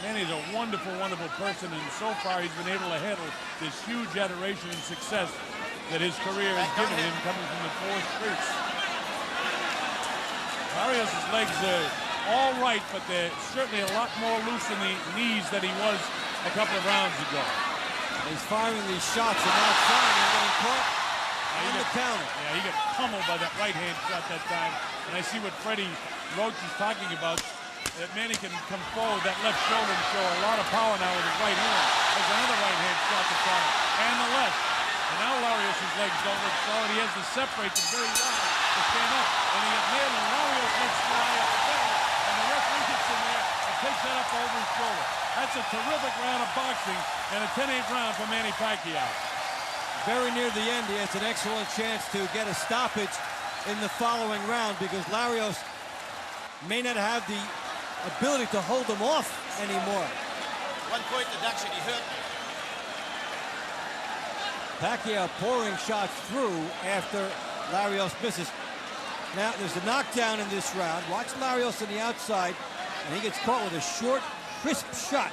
Manny's a wonderful, wonderful person, and so far he's been able to handle this huge adoration and success that his career has given him coming from the 4 streets. Larios' legs are all right, but they're certainly a lot more loose in the knees than he was a couple of rounds ago.
He's firing these shots from outside and getting caught on the counter.
Yeah, he got pummeled by that right hand shot that time. And I see what Freddie Roach is talking about, that Manny can come forward that left shoulder and show a lot of power now with his right hand. There's another right hand shot to counter, and the left. And now Larios' legs don't look solid. He has to separate them very wide to stand up. And he gets nailed, and Larios looks fly at the bell. And the referee gets in there and takes that up over his shoulder. That's a terrific round of boxing and a 10-8 round for Manny Pacquiao.
Very near the end, he has an excellent chance to get a stoppage in the following round, because Larios may not have the ability to hold him off anymore.
1 point deduction, he hurt me.
Pacquiao pouring shots through after Larios misses. Now, there's a knockdown in this round. Watch Larios on the outside, and he gets caught with a short, crisp shot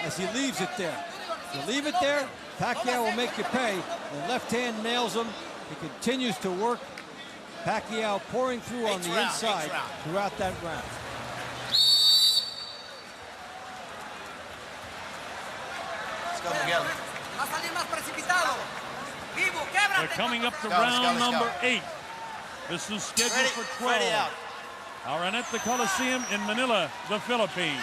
as he leaves it there. If you leave it there, Pacquiao will make you pay. The left hand nails him. He continues to work. Pacquiao pouring through on the inside throughout that round.
Let's go, Miguel.
We're coming up to round number 8. This is scheduled for 12. Araneta Coliseum in Manila, the Philippines.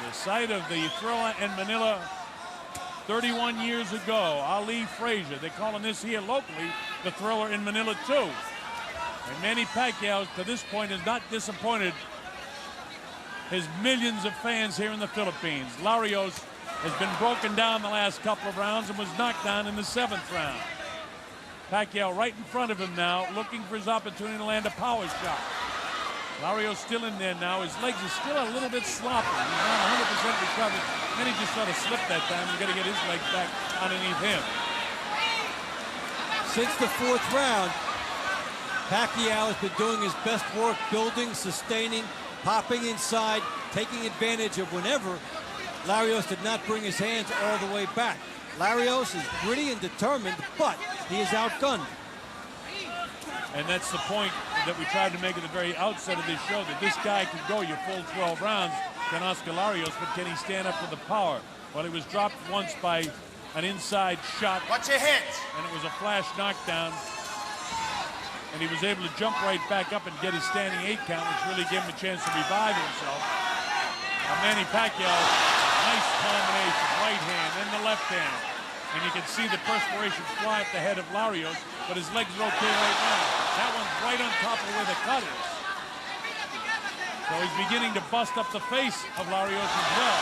The site of the Thrilla in Manila 31 years ago. Ali Frazier. They're calling this here locally the Thriller in Manila too. And Manny Pacquiao to this point has not disappointed his millions of fans here in the Philippines. Larios has been broken down the last couple of rounds and was knocked down in the 7th round. Pacquiao right in front of him now, looking for his opportunity to land a power shot. Larios still in there now. His legs are still a little bit sloppy. He's not 100% recovered. Then he just sort of slipped that time. He's got to get his legs back underneath him.
Since the 4th round, Pacquiao has been doing his best work, building, sustaining, popping inside, taking advantage of whenever Larios did not bring his hands all the way back. Larios is gritty and determined, but he is outgunned.
And that's the point that we tried to make at the very outset of this show, that this guy can go your full 12 rounds, can Oscar Larios, but can he stand up with the power? Well, he was dropped once by an inside shot.
Watch your hands.
And it was a flash knockdown. And he was able to jump right back up and get his standing 8 count, which really gave him a chance to revive himself. Manny Pacquiao, nice combination, right hand and the left hand. and you can see the perspiration fly at the head of Larios, but his legs are okay right now. That one's right on top of where the cut is. So he's beginning to bust up the face of Larios as well.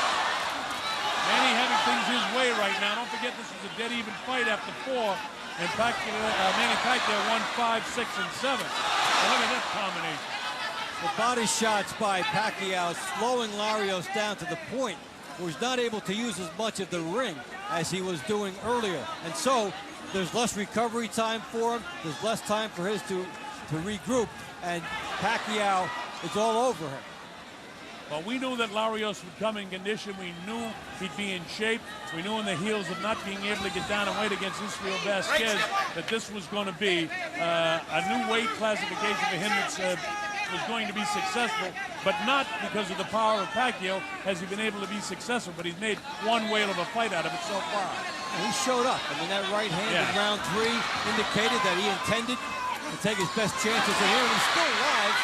Manny having things his way right now. Don't forget this is a dead even fight after 4. And Manny Pacquiao won 5, 6, and 7. And look at that combination.
The body shots by Pacquiao slowing Larios down to the point where he's not able to use as much of the ring as he was doing earlier. And so there's less recovery time for him. There's less time for his to regroup. And Pacquiao is all over him.
Well, we knew that Larios would come in condition. We knew he'd be in shape. We knew in the heels of not being able to get down and weight against Israel Vasquez that this was going to be a new weight classification for him that was going to be successful, but not because of the power of Pacquiao has he been able to be successful, but he's made one whale of a fight out of it so far.
And he showed up. I mean, that right hand in round 3 indicated that he intended to take his best chances in here, and he's still alive.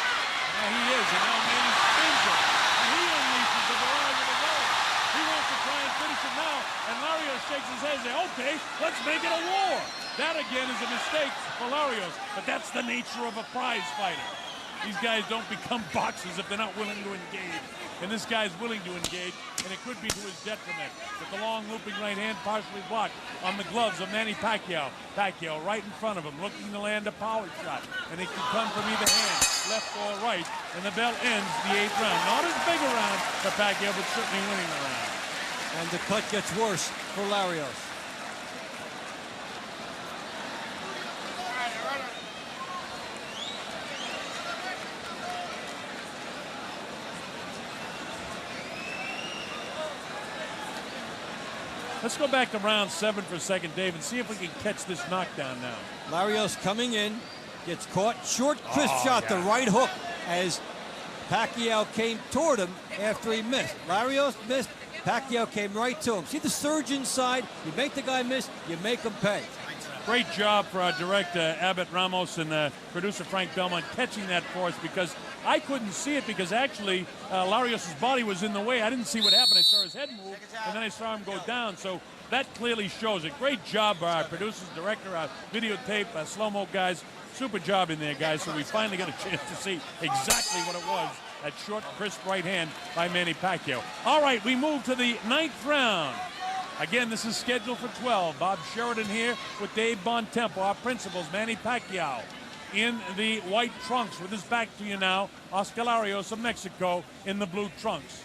Yeah, he is, and now Manny spins him. And he unleashes the barrage of the world. He wants to try and finish it now, and Larios shakes his head and says, okay, let's make it a war. That, again, is a mistake for Larios, but that's the nature of a prize fighter. These guys don't become boxers if they're not willing to engage. And this guy's willing to engage, and it could be to his detriment. With the long looping right hand partially blocked on the gloves of Manny Pacquiao. Pacquiao right in front of him, looking to land a power shot. And it can come from either hand, left or right. And the bell ends the 8th round. Not as big a round for Pacquiao, but certainly winning the round.
And the cut gets worse for Larios.
Let's go back to round 7 for a second, Dave, and see if we can catch this knockdown now.
Larios coming in, gets caught. Short, crisp shot, the right hook as Pacquiao came toward him after he missed. Larios missed. Pacquiao came right to him. See the surge inside? You make the guy miss, you make him pay.
Great job for our director, Abbott Ramos, and producer Frank Belmont catching that for us, because I couldn't see it because actually Larios' body was in the way. I didn't see what happened. I saw his head move, and then I saw him go down. So that clearly shows it. Great job by our producers, director, our videotape, slow-mo guys. Super job in there, guys. So we finally got a chance to see exactly what it was. That short, crisp right hand by Manny Pacquiao. All right, we move to the 9th round. Again, this is scheduled for 12. Bob Sheridan here with Dave Bontempo, our principals. Manny Pacquiao in the white trunks with his back to you now. Oscar Larios of Mexico in the blue trunks.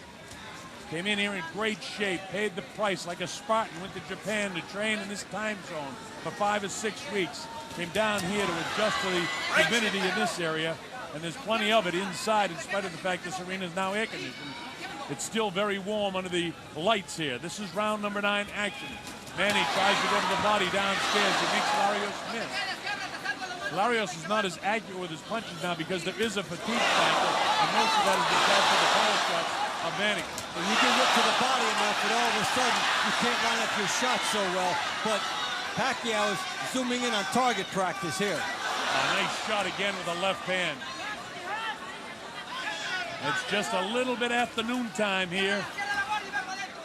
Came in here in great shape, paid the price like a Spartan, went to Japan to train in this time zone for 5 or 6 weeks. Came down here to adjust to the humidity in this area, and there's plenty of it inside in spite of the fact this arena is now air conditioned. It's still very warm under the lights here. This is round number 9 action. Manny tries to go to the body downstairs. He makes Larios miss. Larios is not as accurate with his punches now because there is a fatigue factor, and most of that is because of the power shots of Manny.
When you get whipped to the body enough, and all of a sudden you can't line up your shots so well. But Pacquiao is zooming in on target practice here.
A nice shot again with the left hand. It's just a little bit afternoon time here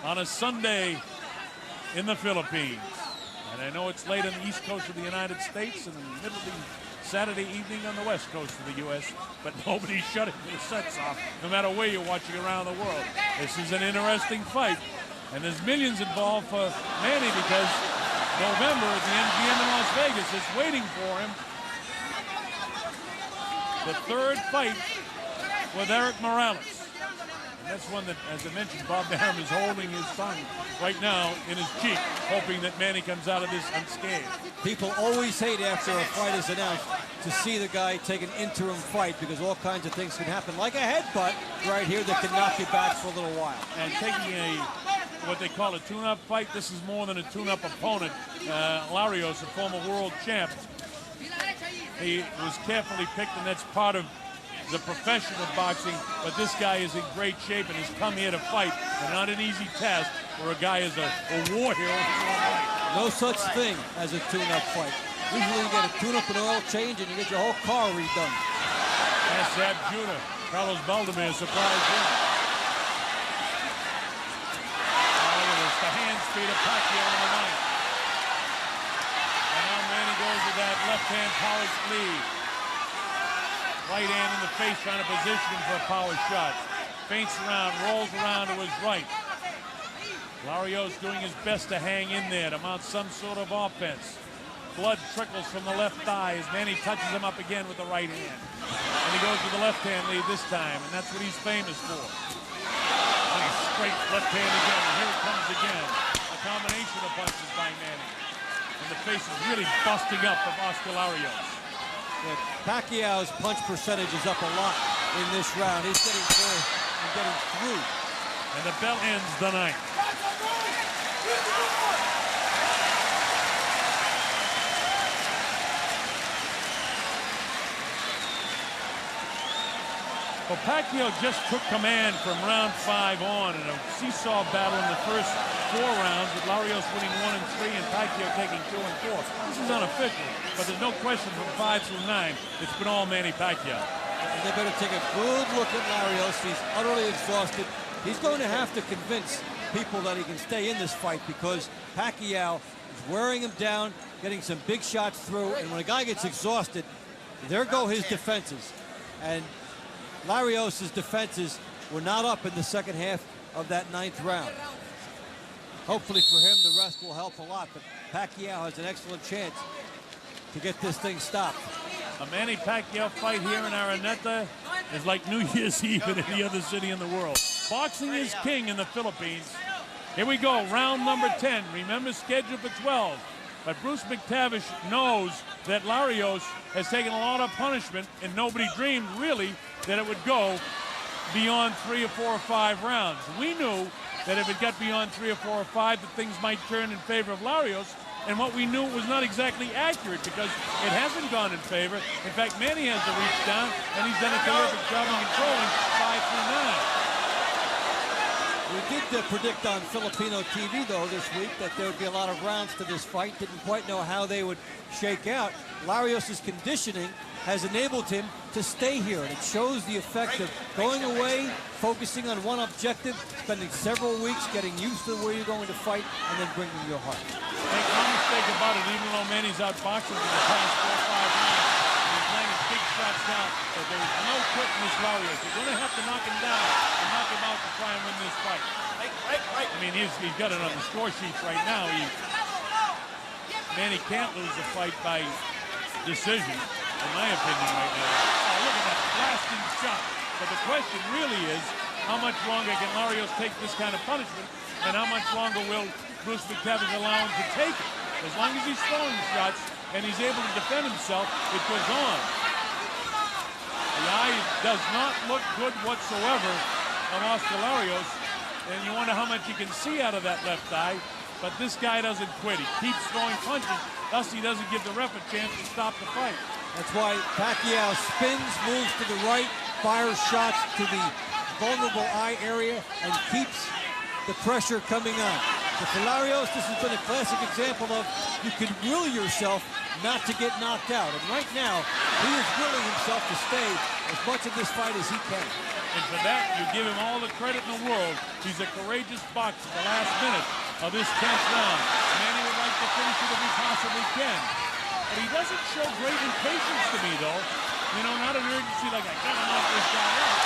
on a Sunday in the Philippines. And I know it's late on the east coast of the United States and in the middle of the Saturday evening on the west coast of the U.S., but nobody's shutting their sets off, no matter where you're watching around the world. This is an interesting fight, and there's millions involved for Manny because November at the MGM in Las Vegas is waiting for him. The 3rd fight with Eric Morales. And that's one that, as I mentioned, Bob Arum is holding his tongue right now in his cheek, hoping that Manny comes out of this unscathed.
People always hate after a fight is announced to see the guy take an interim fight because all kinds of things can happen, like a headbutt right here that can knock you back for a little while.
And taking what they call a tune-up fight, this is more than a tune-up opponent. Larios, a former world champ, he was carefully picked, and that's part of the profession of boxing, but this guy is in great shape and has come here to fight, and not an easy task for a guy as a war hero.
No such thing as a tune-up fight. Usually you get a tune-up and oil change and you get your whole car redone.
That's Zab Judah. Carlos Baldomir surprised him. Look at this, the hand speed of Pacquiao in the 9th. goes with that left-hand power sleeve. Right hand in the face, trying to position him for a power shot. Feints around, rolls around to his right. Larios doing his best to hang in there, to mount some sort of offense. Blood trickles from the left thigh as Manny touches him up again with the right hand. And he goes with the left hand lead this time, and that's what he's famous for. Nice straight left hand again, and here it comes again. A combination of punches by Manny. And the face is really busting up of Oscar Larios.
Yeah, Pacquiao's punch percentage is up a lot in this round. He's getting through and getting through.
And the bell ends the night. Well, Pacquiao just took command from round 5 on in a seesaw battle in the first 4 rounds, with Larios winning 1 and 3 and Pacquiao taking 2 and 4. This is unofficial, but there's no question from 5 through 9, it's been all Manny Pacquiao.
And they better take a good look at Larios. He's utterly exhausted. He's going to have to convince people that he can stay in this fight, because Pacquiao is wearing him down, getting some big shots through, and when a guy gets exhausted, there go his defenses. And Larios' defenses were not up in the second half of that 9th round. Hopefully for him, the rest will help a lot, but Pacquiao has an excellent chance to get this thing stopped.
A Manny Pacquiao fight here in Araneta is like New Year's Eve in any other city in the world. Boxing is king in the Philippines. Here we go, round number 10. Remember, scheduled for 12. But Bruce McTavish knows that Larios has taken a lot of punishment, and nobody dreamed, really, that it would go beyond 3 or 4 or 5 rounds. We knew that if it got beyond 3 or 4 or 5, that things might turn in favor of Larios. And what we knew was not exactly accurate, because it hasn't gone in favor. In fact, Manny has to reach down, and he's done a terrific job of controlling 5 through 9.
We did predict on Filipino TV, though, this week that there would be a lot of rounds to this fight. Didn't quite know how they would shake out. Larios' conditioning has enabled him to stay here, and it shows the effect of going away, focusing on one objective, spending several weeks getting used to where you're going to fight, and then bringing your heart.
Make no mistake about it, even though Manny's outboxing for the past 4 or 5 rounds, he's laying big shots down, but there's no quitting this Larios. You're going to have to knock him down and knock him out to try and win this fight. I mean, he's got it on the score sheets right now. Manny can't lose the fight by decision, in my opinion, right now. Oh, look at that blasting shot. But the question really is, how much longer can Larios take this kind of punishment, and how much longer will Bruce McTavish allow him to take it? As long as he's throwing shots and he's able to defend himself, it goes on. The eye does not look good whatsoever of Oscar Larios, and you wonder how much you can see out of that left eye. But this guy doesn't quit. He keeps throwing punches, thus he doesn't give the ref a chance to stop the fight.
That's why Pacquiao spins, moves to the right, fires shots to the vulnerable eye area, and keeps the pressure coming on. But for Larios, this has been a classic example of you can will yourself not to get knocked out. And right now, he is willing himself to stay as much of this fight as he can.
And for that, you give him all the credit in the world. He's a courageous boxer at the last minute of this 10th round. Manny would like to finish it if he possibly can. But he doesn't show great impatience to me, though. You know, not an urgency like, I gotta knock this guy out.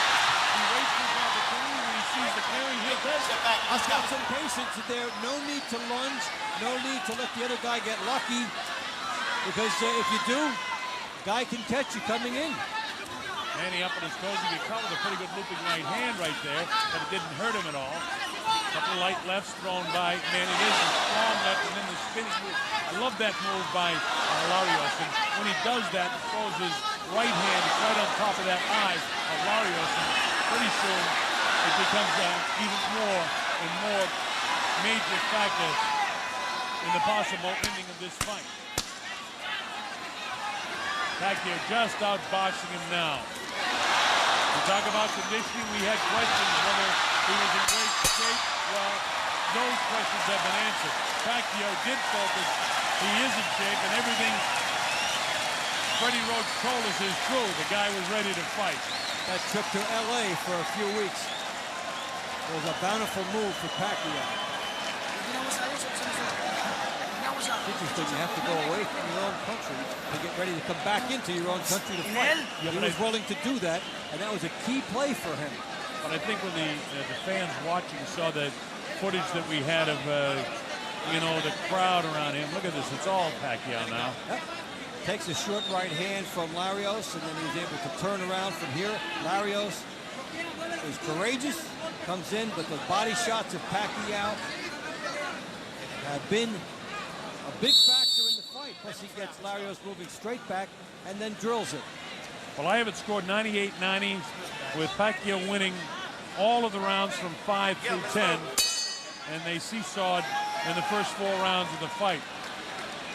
He waits his opportunity when he sees the clearing, he'll take it.
He's got some patience there. No need to lunge. No need to let the other guy get lucky. Because if you do, the guy can catch you coming in.
Manny up on his toes. He got caught with a pretty good looping right hand right there, but it didn't hurt him at all. A couple light lefts thrown by Manny. There's a strong left and then the spinning move. I love that move by Larios. And when he does that, he throws his right hand right on top of that eye of Larios. And pretty soon it becomes an even more and more major factor in the possible ending of this fight. Pacquiao just outboxing him now. We talk about conditioning. We had questions whether he was in great shape. Well, those questions have been answered. Pacquiao did focus. He is in shape, and everything Freddie Roach told us is true. The guy was ready to fight.
That trip to L.A. for a few weeks was a bountiful move for Pacquiao. interesting. You have to go away from your own country to get ready to come back into your own country to fight. He was willing to do that, and that was a key play for him.
But I think when the fans watching saw the footage that we had of, you know, the crowd around him. Look at this. It's all Pacquiao now.
Yep. Takes a short right hand from Larios, and then he's able to turn around from here. Larios is courageous, comes in, but the body shots of Pacquiao have been a big factor in the fight. Plus he gets Larios moving straight back and then drills it.
Well, I have it scored 98-90 with Pacquiao winning all of the rounds from 5 through 10, and they seesawed in the first 4 rounds of the fight.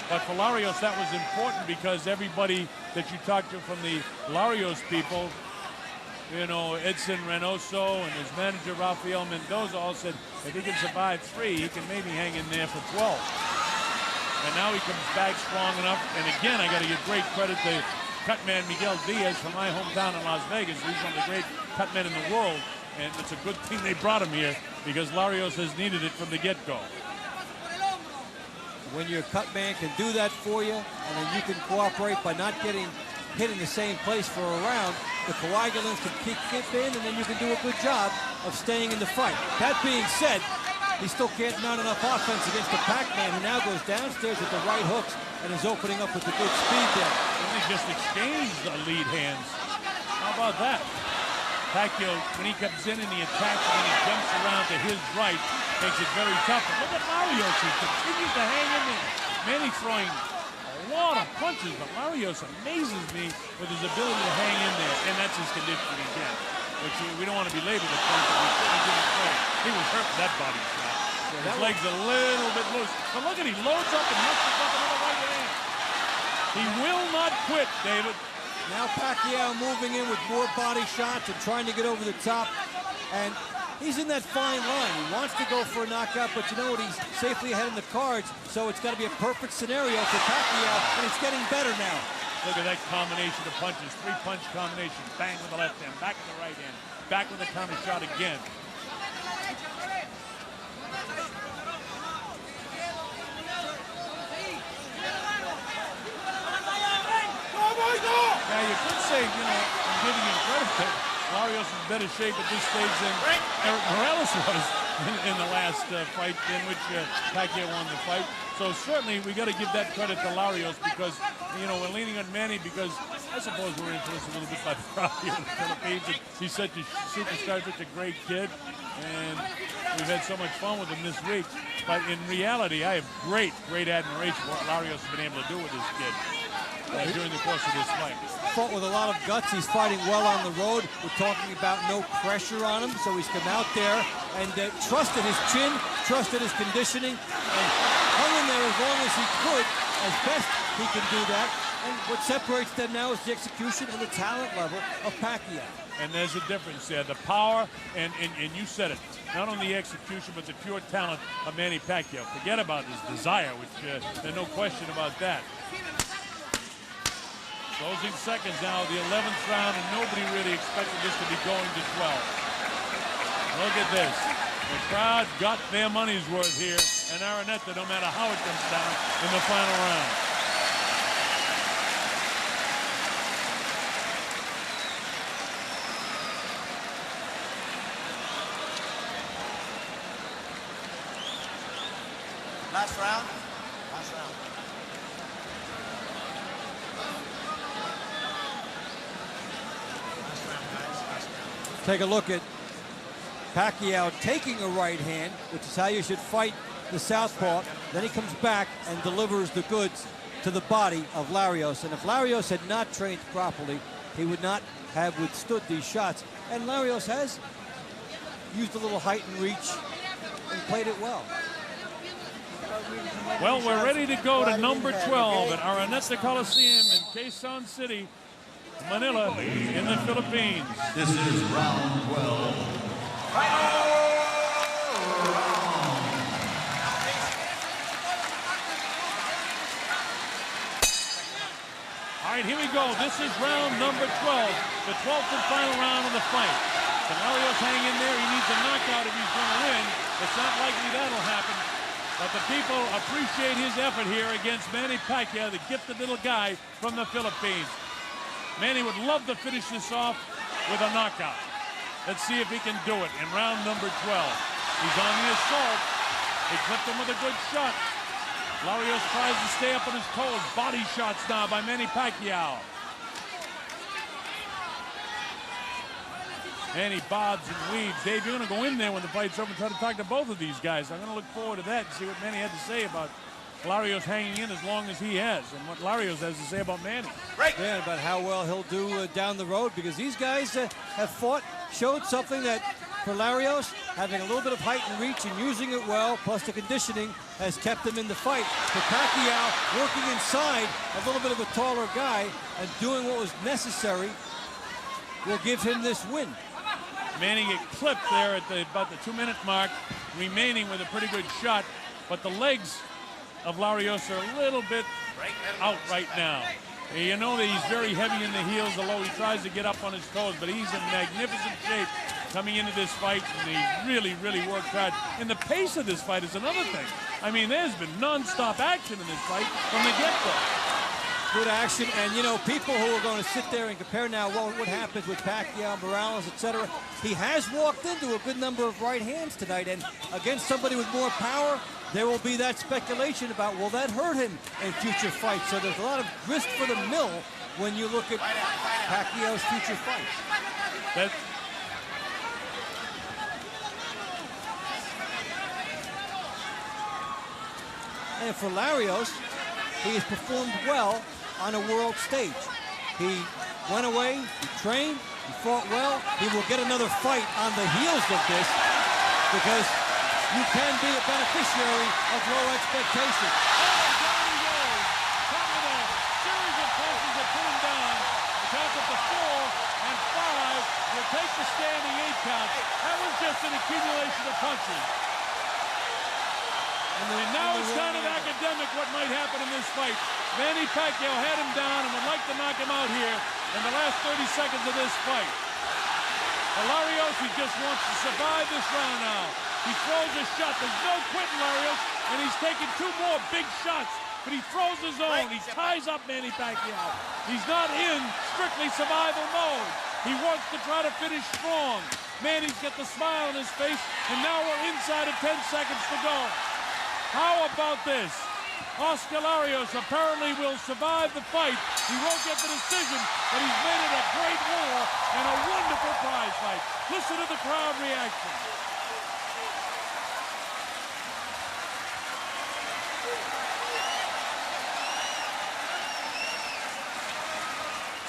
But for Larios, that was important because everybody that you talked to from the Larios people, you know, Edson Reynoso and his manager Rafael Mendoza all said if he can survive 3, he can maybe hang in there for 12. And now he comes back strong enough. And again, I got to give great credit to cutman Miguel Diaz from my hometown in Las Vegas. He's one of the great cutmen in the world. And it's a good thing they brought him here because Larios has needed it from the get-go.
When your cut man can do that for you, and then you can cooperate by not getting hit in the same place for a round, the coagulants can kick in, and then you can do a good job of staying in the fight. That being said, he still can't mount enough offense against the Pac-Man, who now goes downstairs with the right hooks and is opening up with the good speed there.
And they just exchanged the lead hands. How about that? Pacquiao, when he comes in and he attacks and he jumps around to his right, makes it very tough. But look at Larios, he continues to hang in there. Manny throwing a lot of punches, but Larios amazes me with his ability to hang in there, and that's his conditioning again, which we don't want to belabor the point, but we certainly didn't throw. He was hurt with that body shot. Yeah, his leg's a little bit loose. But look at him, he loads up and muscles up another right hand. He will not quit, David.
Now Pacquiao moving in with more body shots and trying to get over the top. And he's in that fine line. He wants to go for a knockout, but you know what? He's safely ahead in the cards, so it's got to be a perfect scenario for Pacquiao, and it's getting better now.
Look at that combination of punches. 3-punch combination. Bang with the left hand, back with the right hand, back with the counter shot again. Now, you could say, you know, I'm giving him credit that Larios is in better shape at this stage than Eric Morales was in the last fight in which Pacquiao won the fight. So certainly we got to give that credit to Larios because, you know, we're leaning on Manny because I suppose we're influenced a little bit by the crowd here in the Philippines. And he's such a superstar, such a great kid, and we've had so much fun with him this week. But in reality, I have great admiration for what Larios has been able to do with this kid during the course of this fight.
Fought with a lot of guts. He's fighting well on the road. We're talking about no pressure on him, so he's come out there and trusted his chin, trusted his conditioning, and hung in there as long as he could, as best he can do that. And what separates them now is the execution and the talent level of Pacquiao.
And there's a difference there. The power, and you said it, not only the execution, but the pure talent of Manny Pacquiao. Forget about his desire, which there's no question about that. Closing seconds now, the 11th round, and nobody really expected this to be going to 12. Look at this. The crowd got their money's worth here, and Araneta, no matter how it comes down in the final round.
Last round. Last round.
Take a look at Pacquiao taking a right hand, which is how you should fight the southpaw. Then he comes back and delivers the goods to the body of Larios. And if Larios had not trained properly, he would not have withstood these shots. And Larios has used a little height and reach and played it well.
Well, we're ready to go to number 12 at Araneta Coliseum in Quezon City, Manila, in the Philippines.
This is round 12.
All right, here we go. This is round number 12, the 12th and final round of the fight. Can Larios hang in there? He needs a knockout if he's going to win. It's not likely that'll happen. But the people appreciate his effort here against Manny Pacquiao, the gifted little guy from the Philippines. Manny would love to finish this off with a knockout. Let's see if he can do it in round number 12. He's on the assault. He clipped him with a good shot. Larios tries to stay up on his toes. Body shots now by Manny Pacquiao. Manny bobs and weaves. Dave, you're going to go in there when the fight's over and try to talk to both of these guys. I'm going to look forward to that and see what Manny had to say about Larios hanging in as long as he has and what Larios has to say about Manny.
Yeah, about how well he'll do down the road, because these guys have fought, showed something that for Larios, having a little bit of height and reach and using it well, plus the conditioning, has kept him in the fight. For Pacquiao, working inside a little bit of a taller guy and doing what was necessary will give him this win.
Manny get clipped there at about the 2-minute mark, remaining with a pretty good shot, but the legs of Larios are a little bit out right now. You know that he's very heavy in the heels, although he tries to get up on his toes, but he's in magnificent shape coming into this fight, and he's really, really worked hard. And the pace of this fight is another thing. I mean, there's been non-stop action in this fight from the get-go.
Good action, and you know, people who are going to sit there and compare now what happens with Pacquiao, Morales, etc. He has walked into a good number of right hands tonight, and against somebody with more power, there will be that speculation about, will that hurt him in future fights? So there's a lot of grist for the mill when you look at Pacquiao's future fights. And for Larios, he has performed well on a world stage. He went away, he trained, he fought well. He will get another fight on the heels of this, because you can be a beneficiary of low expectations.
Oh, down he goes. Top of a series of punches that put him down. Count up to 4 and 5. Will take the standing 8 count. That was just an accumulation of punches. And now it's kind of academic what might happen in this fight. Manny Pacquiao had him down and would like to knock him out here in the last 30 seconds of this fight. Larios, he just wants to survive this round now. He throws a shot. There's no quitting Larios, and he's taking 2 more big shots, but he throws his own. He ties up Manny Pacquiao. He's not in strictly survival mode. He wants to try to finish strong. Manny's got the smile on his face, and now we're inside of 10 seconds to go. How about this? Oscar Larios apparently will survive the fight. He won't get the decision, but he's made it a great war and a wonderful prize fight. Listen to the crowd reaction.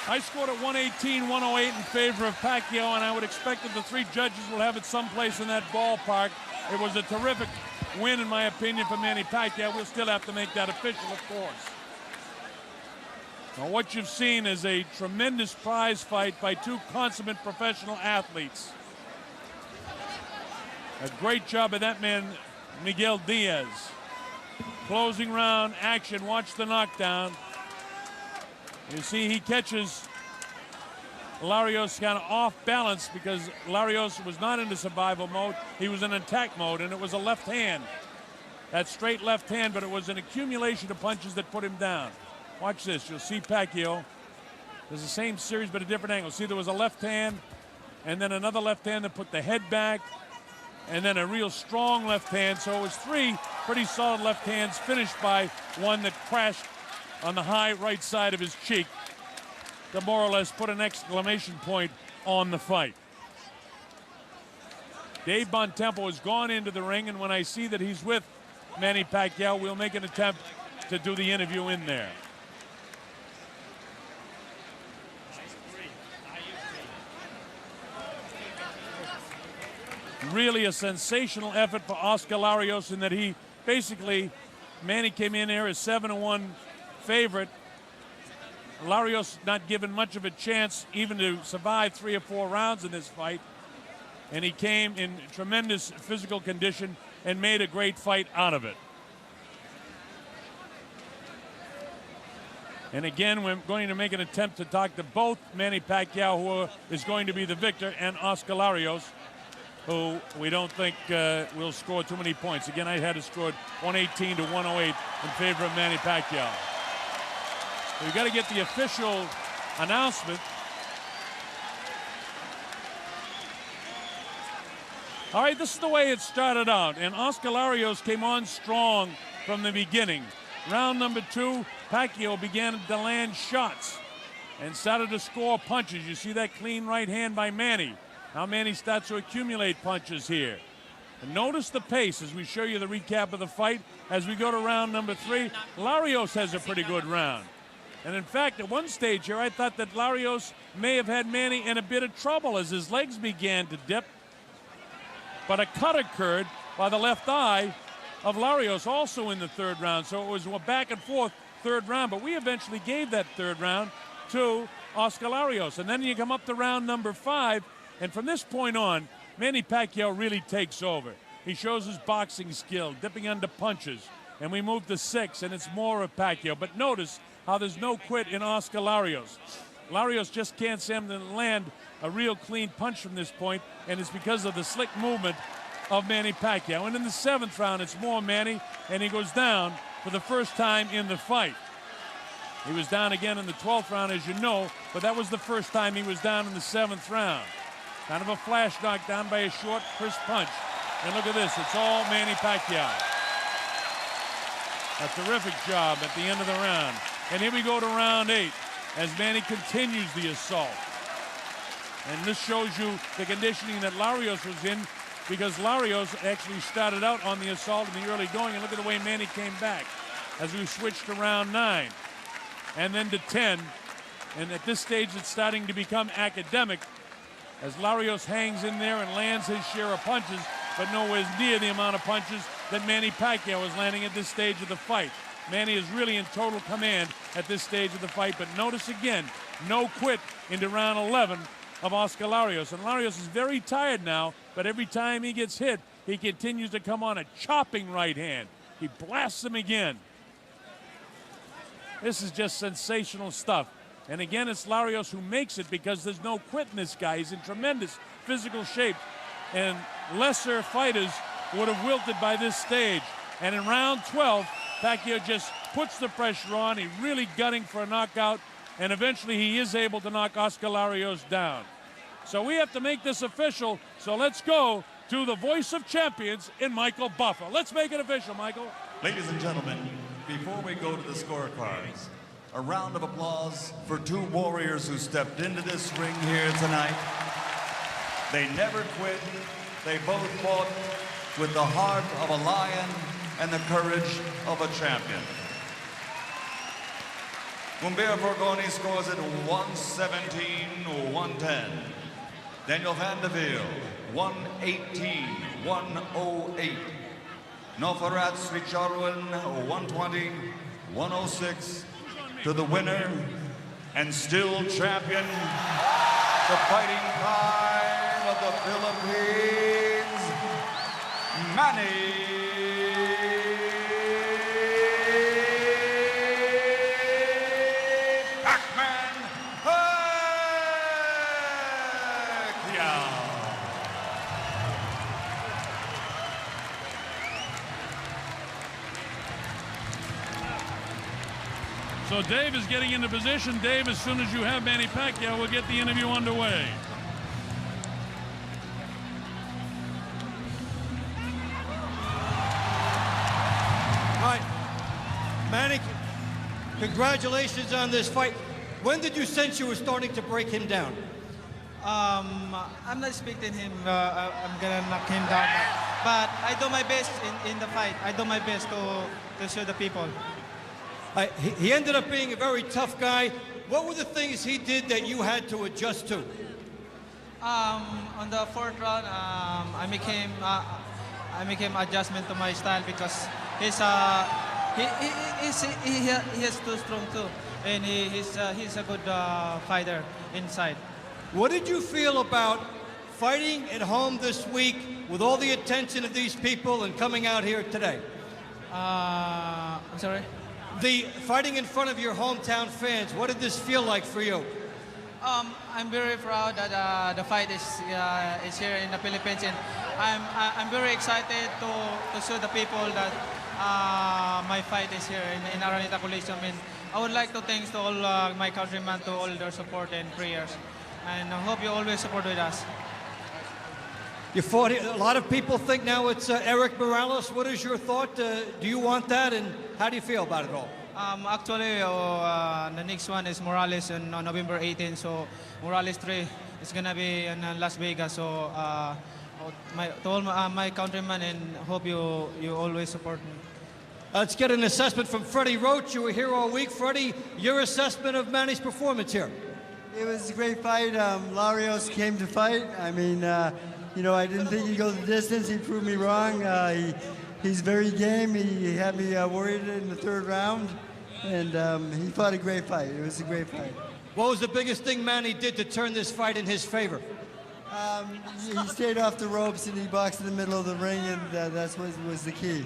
I scored at 118-108 in favor of Pacquiao, and I would expect that the 3 judges will have it someplace in that ballpark. It was a terrific win, in my opinion, for Manny Pacquiao. We'll still have to make that official, of course. Now, what you've seen is a tremendous prize fight by 2 consummate professional athletes. A great job of that man, Miguel Diaz. Closing round action. Watch the knockdown. You see he catches Larios kind of off balance, because Larios was not into survival mode. He was in attack mode, and it was a left hand. That straight left hand, but it was an accumulation of punches that put him down. Watch this. You'll see Pacquiao. There's the same series, but a different angle. See, there was a left hand, and then another left hand that put the head back, and then a real strong left hand. So it was 3 pretty solid left hands, finished by one that crashed on the high right side of his cheek to more or less put an exclamation point on the fight. Dave Bontempo has gone into the ring, and when I see that he's with Manny Pacquiao, we'll make an attempt to do the interview in there. Really a sensational effort for Oscar Larios, in that he basically, Manny came in here as 7-1 favorite. Larios not given much of a chance even to survive 3 or 4 rounds in this fight. And he came in tremendous physical condition and made a great fight out of it. And again, we're going to make an attempt to talk to both Manny Pacquiao, who is going to be the victor, and Oscar Larios. who we don't think will score too many points. Again, I had it scored 118 to 108 in favor of Manny Pacquiao. We've got to get the official announcement. All right, this is the way it started out, and Oscar Larios came on strong from the beginning. Round number 2, Pacquiao began to land shots and started to score punches. You see that clean right hand by Manny. Now Manny starts to accumulate punches here. And notice the pace as we show you the recap of the fight. As we go to round number 3, Larios has a pretty good round. And in fact, at one stage here, I thought that Larios may have had Manny in a bit of trouble as his legs began to dip. But a cut occurred by the left eye of Larios also in the 3rd round. So it was a back and forth 3rd round. But we eventually gave that 3rd round to Oscar Larios. And then you come up to round number 5. And from this point on, Manny Pacquiao really takes over. He shows his boxing skill, dipping under punches. And we move to 6, and it's more of Pacquiao. But notice how there's no quit in Oscar Larios. Larios just can't seem to land a real clean punch from this point, and it's because of the slick movement of Manny Pacquiao. And in the 7th round, it's more Manny, and he goes down for the first time in the fight. He was down again in the 12th round, as you know, but that was the first time he was down in the 7th round. Kind of a flash knockdown by a short, crisp punch. And look at this, it's all Manny Pacquiao. A terrific job at the end of the round. And here we go to round 8 as Manny continues the assault. And this shows you the conditioning that Larios was in, because Larios actually started out on the assault in the early going. And look at the way Manny came back as we switched to round 9 and then to 10. And at this stage, it's starting to become academic as Larios hangs in there and lands his share of punches, but nowhere near the amount of punches that Manny Pacquiao is landing at this stage of the fight. Manny is really in total command at this stage of the fight, but notice again, no quit into round 11 of Oscar Larios. And Larios is very tired now, but every time he gets hit, he continues to come on a chopping right hand. He blasts him again. This is just sensational stuff. And again, it's Larios who makes it, because there's no quit in this guy. He's in tremendous physical shape. And lesser fighters would have wilted by this stage. And in round 12, Pacquiao just puts the pressure on. He's really gunning for a knockout. And eventually he is able to knock Oscar Larios down. So we have to make this official. So let's go to the voice of champions in Michael Buffer. Let's make it official, Michael.
Ladies and gentlemen, before we go to the scorecards, a round of applause for 2 warriors who stepped into this ring here tonight. They never quit. They both fought with the heart of a lion and the courage of a champion. Humbert Forgoni scores it 117-110. Daniel Vandeville, 118-108. Nofarat Sricharwan, 120-106. To the winner and still champion, the Fighting Pride of the Philippines, Manny Pacquiao.
So Dave is getting into position. Dave, as soon as you have Manny Pacquiao, we'll get the interview underway.
All right, Manny, congratulations on this fight. When did you sense you were starting to break him down?
I'm not expecting him. I'm gonna knock him down, but I do my best in the fight. I do my best to show the people.
He ended up being a very tough guy. What were the things he did that you had to adjust to?
On the 4th round, I became adjustment to my style, because he is too strong too, and he's a good fighter inside.
What did you feel about fighting at home this week with all the attention of these people and coming out here today?
I'm sorry?
The fighting in front of your hometown fans, what did this feel like for you?
I'm very proud that the fight is here in the Philippines, and I'm very excited to show the people that my fight is here in Araneta Coliseum. And I would like to thank to all my countrymen to all their support and prayers, and I hope you always support with us.
You fought. A lot of people think now it's Eric Morales. What is your thought? Do you want that, and how do you feel about it all?
Actually, the next one is Morales on November 18. So Morales 3 is gonna be in Las Vegas. So to all my countrymen, and hope you always support me.
Let's get an assessment from Freddie Roach. You were here all week. Freddie, your assessment of Manny's performance here.
It was a great fight. Larios came to fight. I mean, you know, I didn't think he'd go the distance. He proved me wrong. He's very game. He had me worried in the third round, and he fought a great fight. It was a great fight.
What was the biggest thing Manny did to turn this fight in his favor?
He stayed off the ropes and he boxed in the middle of the ring, and that's what was the key.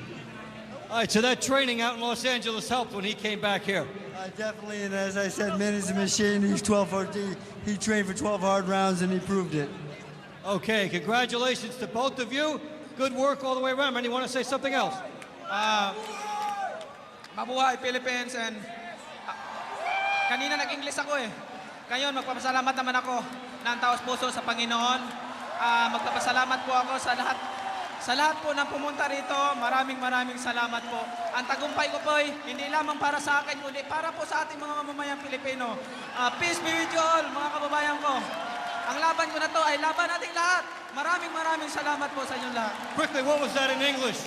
All right, so that training out in Los Angeles helped when he came back here.
Definitely, and as I said, Manny's a machine. He's 12 he trained for 12 hard rounds, and he proved it.
Okay, congratulations to both of you. Good work all the way around. Manny, you want to say something else?
Mabuhay Philippines, and kanina nag-English ako eh. Ngayon, magpapasalamat naman ako ng taos puso sa Panginoon. Magpapasalamat po ako sa lahat po ng pumunta rito. Maraming salamat po. Ang tagumpay ko po ay hindi lamang para sa akin, kundi para po sa ating mga mamamayang Pilipino. Peace be with you all, mga kababayan ko. Ang laban ko na to ay laban nating lahat. Maraming salamat po sa inyong lahat.
Quickly, what was that in English?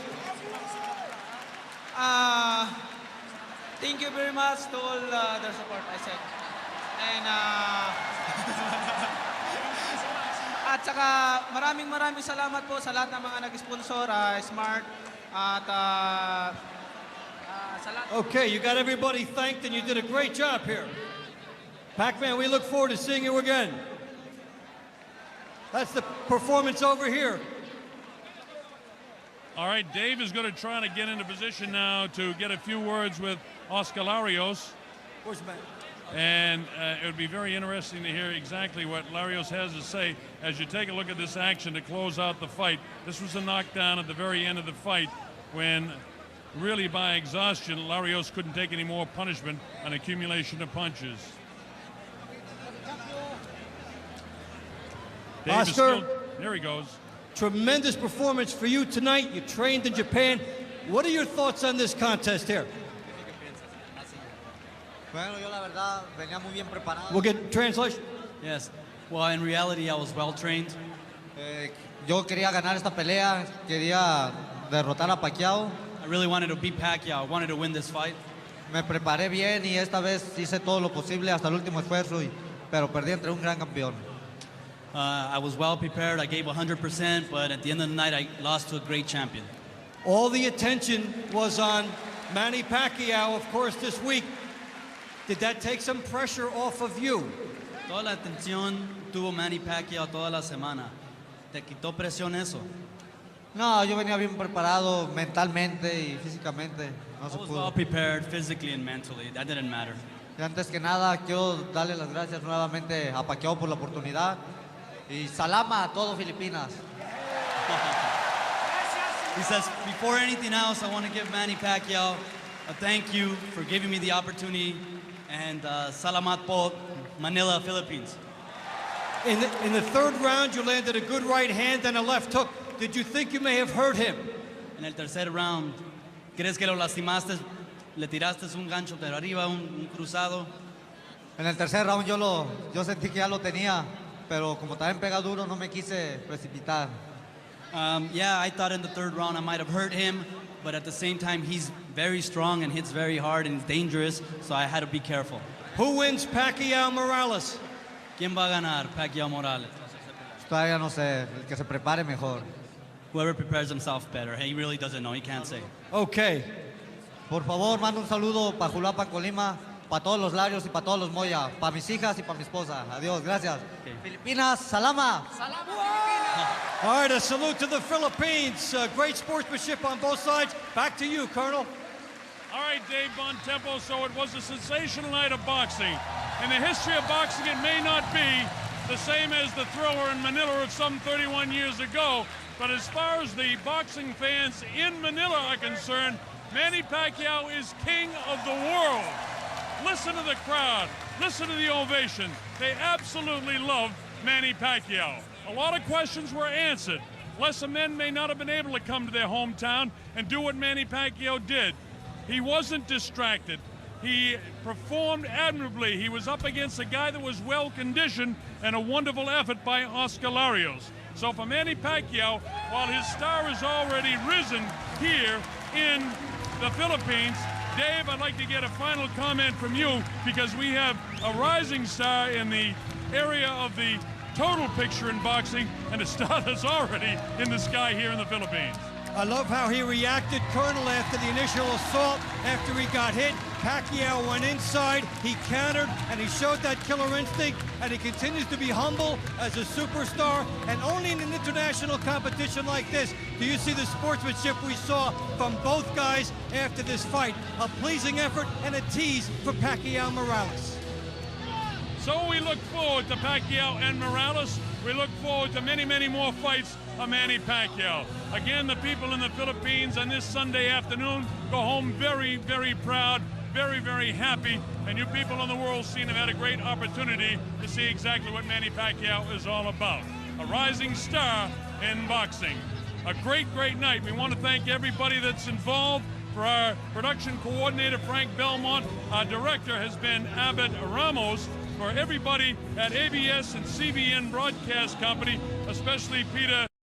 Thank you very much to all their support, I said. And at saka maraming salamat po sa lahat ng mga nag-sponsor, Smart, at sa lahat.
Okay, you got everybody thanked, and you did a great job here. Pac-Man, we look forward to seeing you again. That's the performance over here.
All right, Dave is going to try to get into position now to get a few words with Oscar Larios.
Where's the man?
And it would be very interesting to hear exactly what Larios has to say as you take a look at this action to close out the fight. This was a knockdown at the very end of the fight when, really by exhaustion, Larios couldn't take any more punishment, an accumulation of punches. Dave
Oscar,
there he goes.
Tremendous performance for you tonight. You trained in Japan. What are your thoughts on this contest here? We'll get translation.
Yes. Well, in reality, I was well trained.
Yo quería ganar esta pelea, quería derrotar a Pacquiao.
I really wanted to beat Pacquiao. I wanted to win this fight.
Me preparé bien y esta vez hice todo lo posible hasta el último esfuerzo, pero perdí entre un gran campeón.
I was well prepared. I gave 100%, but at the end of the night, I lost to a great champion.
All the attention was on Manny Pacquiao, of course, this week. Did that take some pressure off of you?
Toda la atención tuvo Manny Pacquiao toda la semana. ¿Te quitó presión eso?
No, yo venía bien preparado mentalmente y físicamente. No se
I was
pudo.
well prepared physically and mentally. That didn't matter.
Y antes que nada, quiero darle las gracias nuevamente a Pacquiao por la oportunidad. Y salama a todo Filipinas.
He says, before anything else, I want to give Manny Pacquiao a thank you for giving me the opportunity, and salamat po, Manila, Philippines.
In the third round, you landed a good right hand and a left hook. Did you think you may have hurt him?
En el tercer round, ¿crees que lo lastimaste? ¿Le tiraste un gancho de arriba, un cruzado?
En el tercer round yo sentí que ya lo tenía, pero como también pega duro, no me quise precipitar.
Yeah, I thought in the third round I might have hurt him, but at the same time, he's very strong and hits very hard and dangerous, so I had to be careful.
Who wins Pacquiao Morales?
¿Quién va a ganar? Pacquiao Morales.
Todavía no sé, el que se prepare mejor.
Whoever prepares himself better. He really doesn't know. He can't say.
Okay.
Por favor, mando un saludo para Julapa, Colima, para todos los Larios y para todos los Moya, para mis hijas y para mi esposa. Adiós, gracias.
Okay.
Filipinas, salama.
All right, a salute to the Philippines. Great sportsmanship on both sides. Back to you, Colonel.
All right, Dave Bontempo, so it was a sensational night of boxing. In the history of boxing, it may not be the same as the Thriller in Manila of some 31 years ago, but as far as the boxing fans in Manila are concerned, Manny Pacquiao is king of the world. Listen to the crowd. Listen to the ovation. They absolutely love Manny Pacquiao. A lot of questions were answered. Lesser men may not have been able to come to their hometown and do what Manny Pacquiao did. He wasn't distracted. He performed admirably. He was up against a guy that was well conditioned, and a wonderful effort by Oscar Larios. So for Manny Pacquiao, while his star is already risen here in the Philippines, Dave, I'd like to get a final comment from you, because we have a rising star in the area of the total picture in boxing, and a star that's already in the sky here in the Philippines.
I love how he reacted, Colonel, after the initial assault. After he got hit, Pacquiao went inside, he countered, and he showed that killer instinct, and he continues to be humble as a superstar. And only in an international competition like this do you see the sportsmanship we saw from both guys after this fight. A pleasing effort and a tease for Pacquiao Morales.
So we look forward to Pacquiao and Morales. We look forward to many, many more fights of Manny Pacquiao. Again, the people in the Philippines on this Sunday afternoon go home very, very proud, very, very happy. And you people in the world scene have had a great opportunity to see exactly what Manny Pacquiao is all about. A rising star in boxing. A great, great night. We want to thank everybody that's involved. For our production coordinator, Frank Belmont, our director has been Abed Ramos. For everybody at ABS and CBN Broadcast Company, especially Peter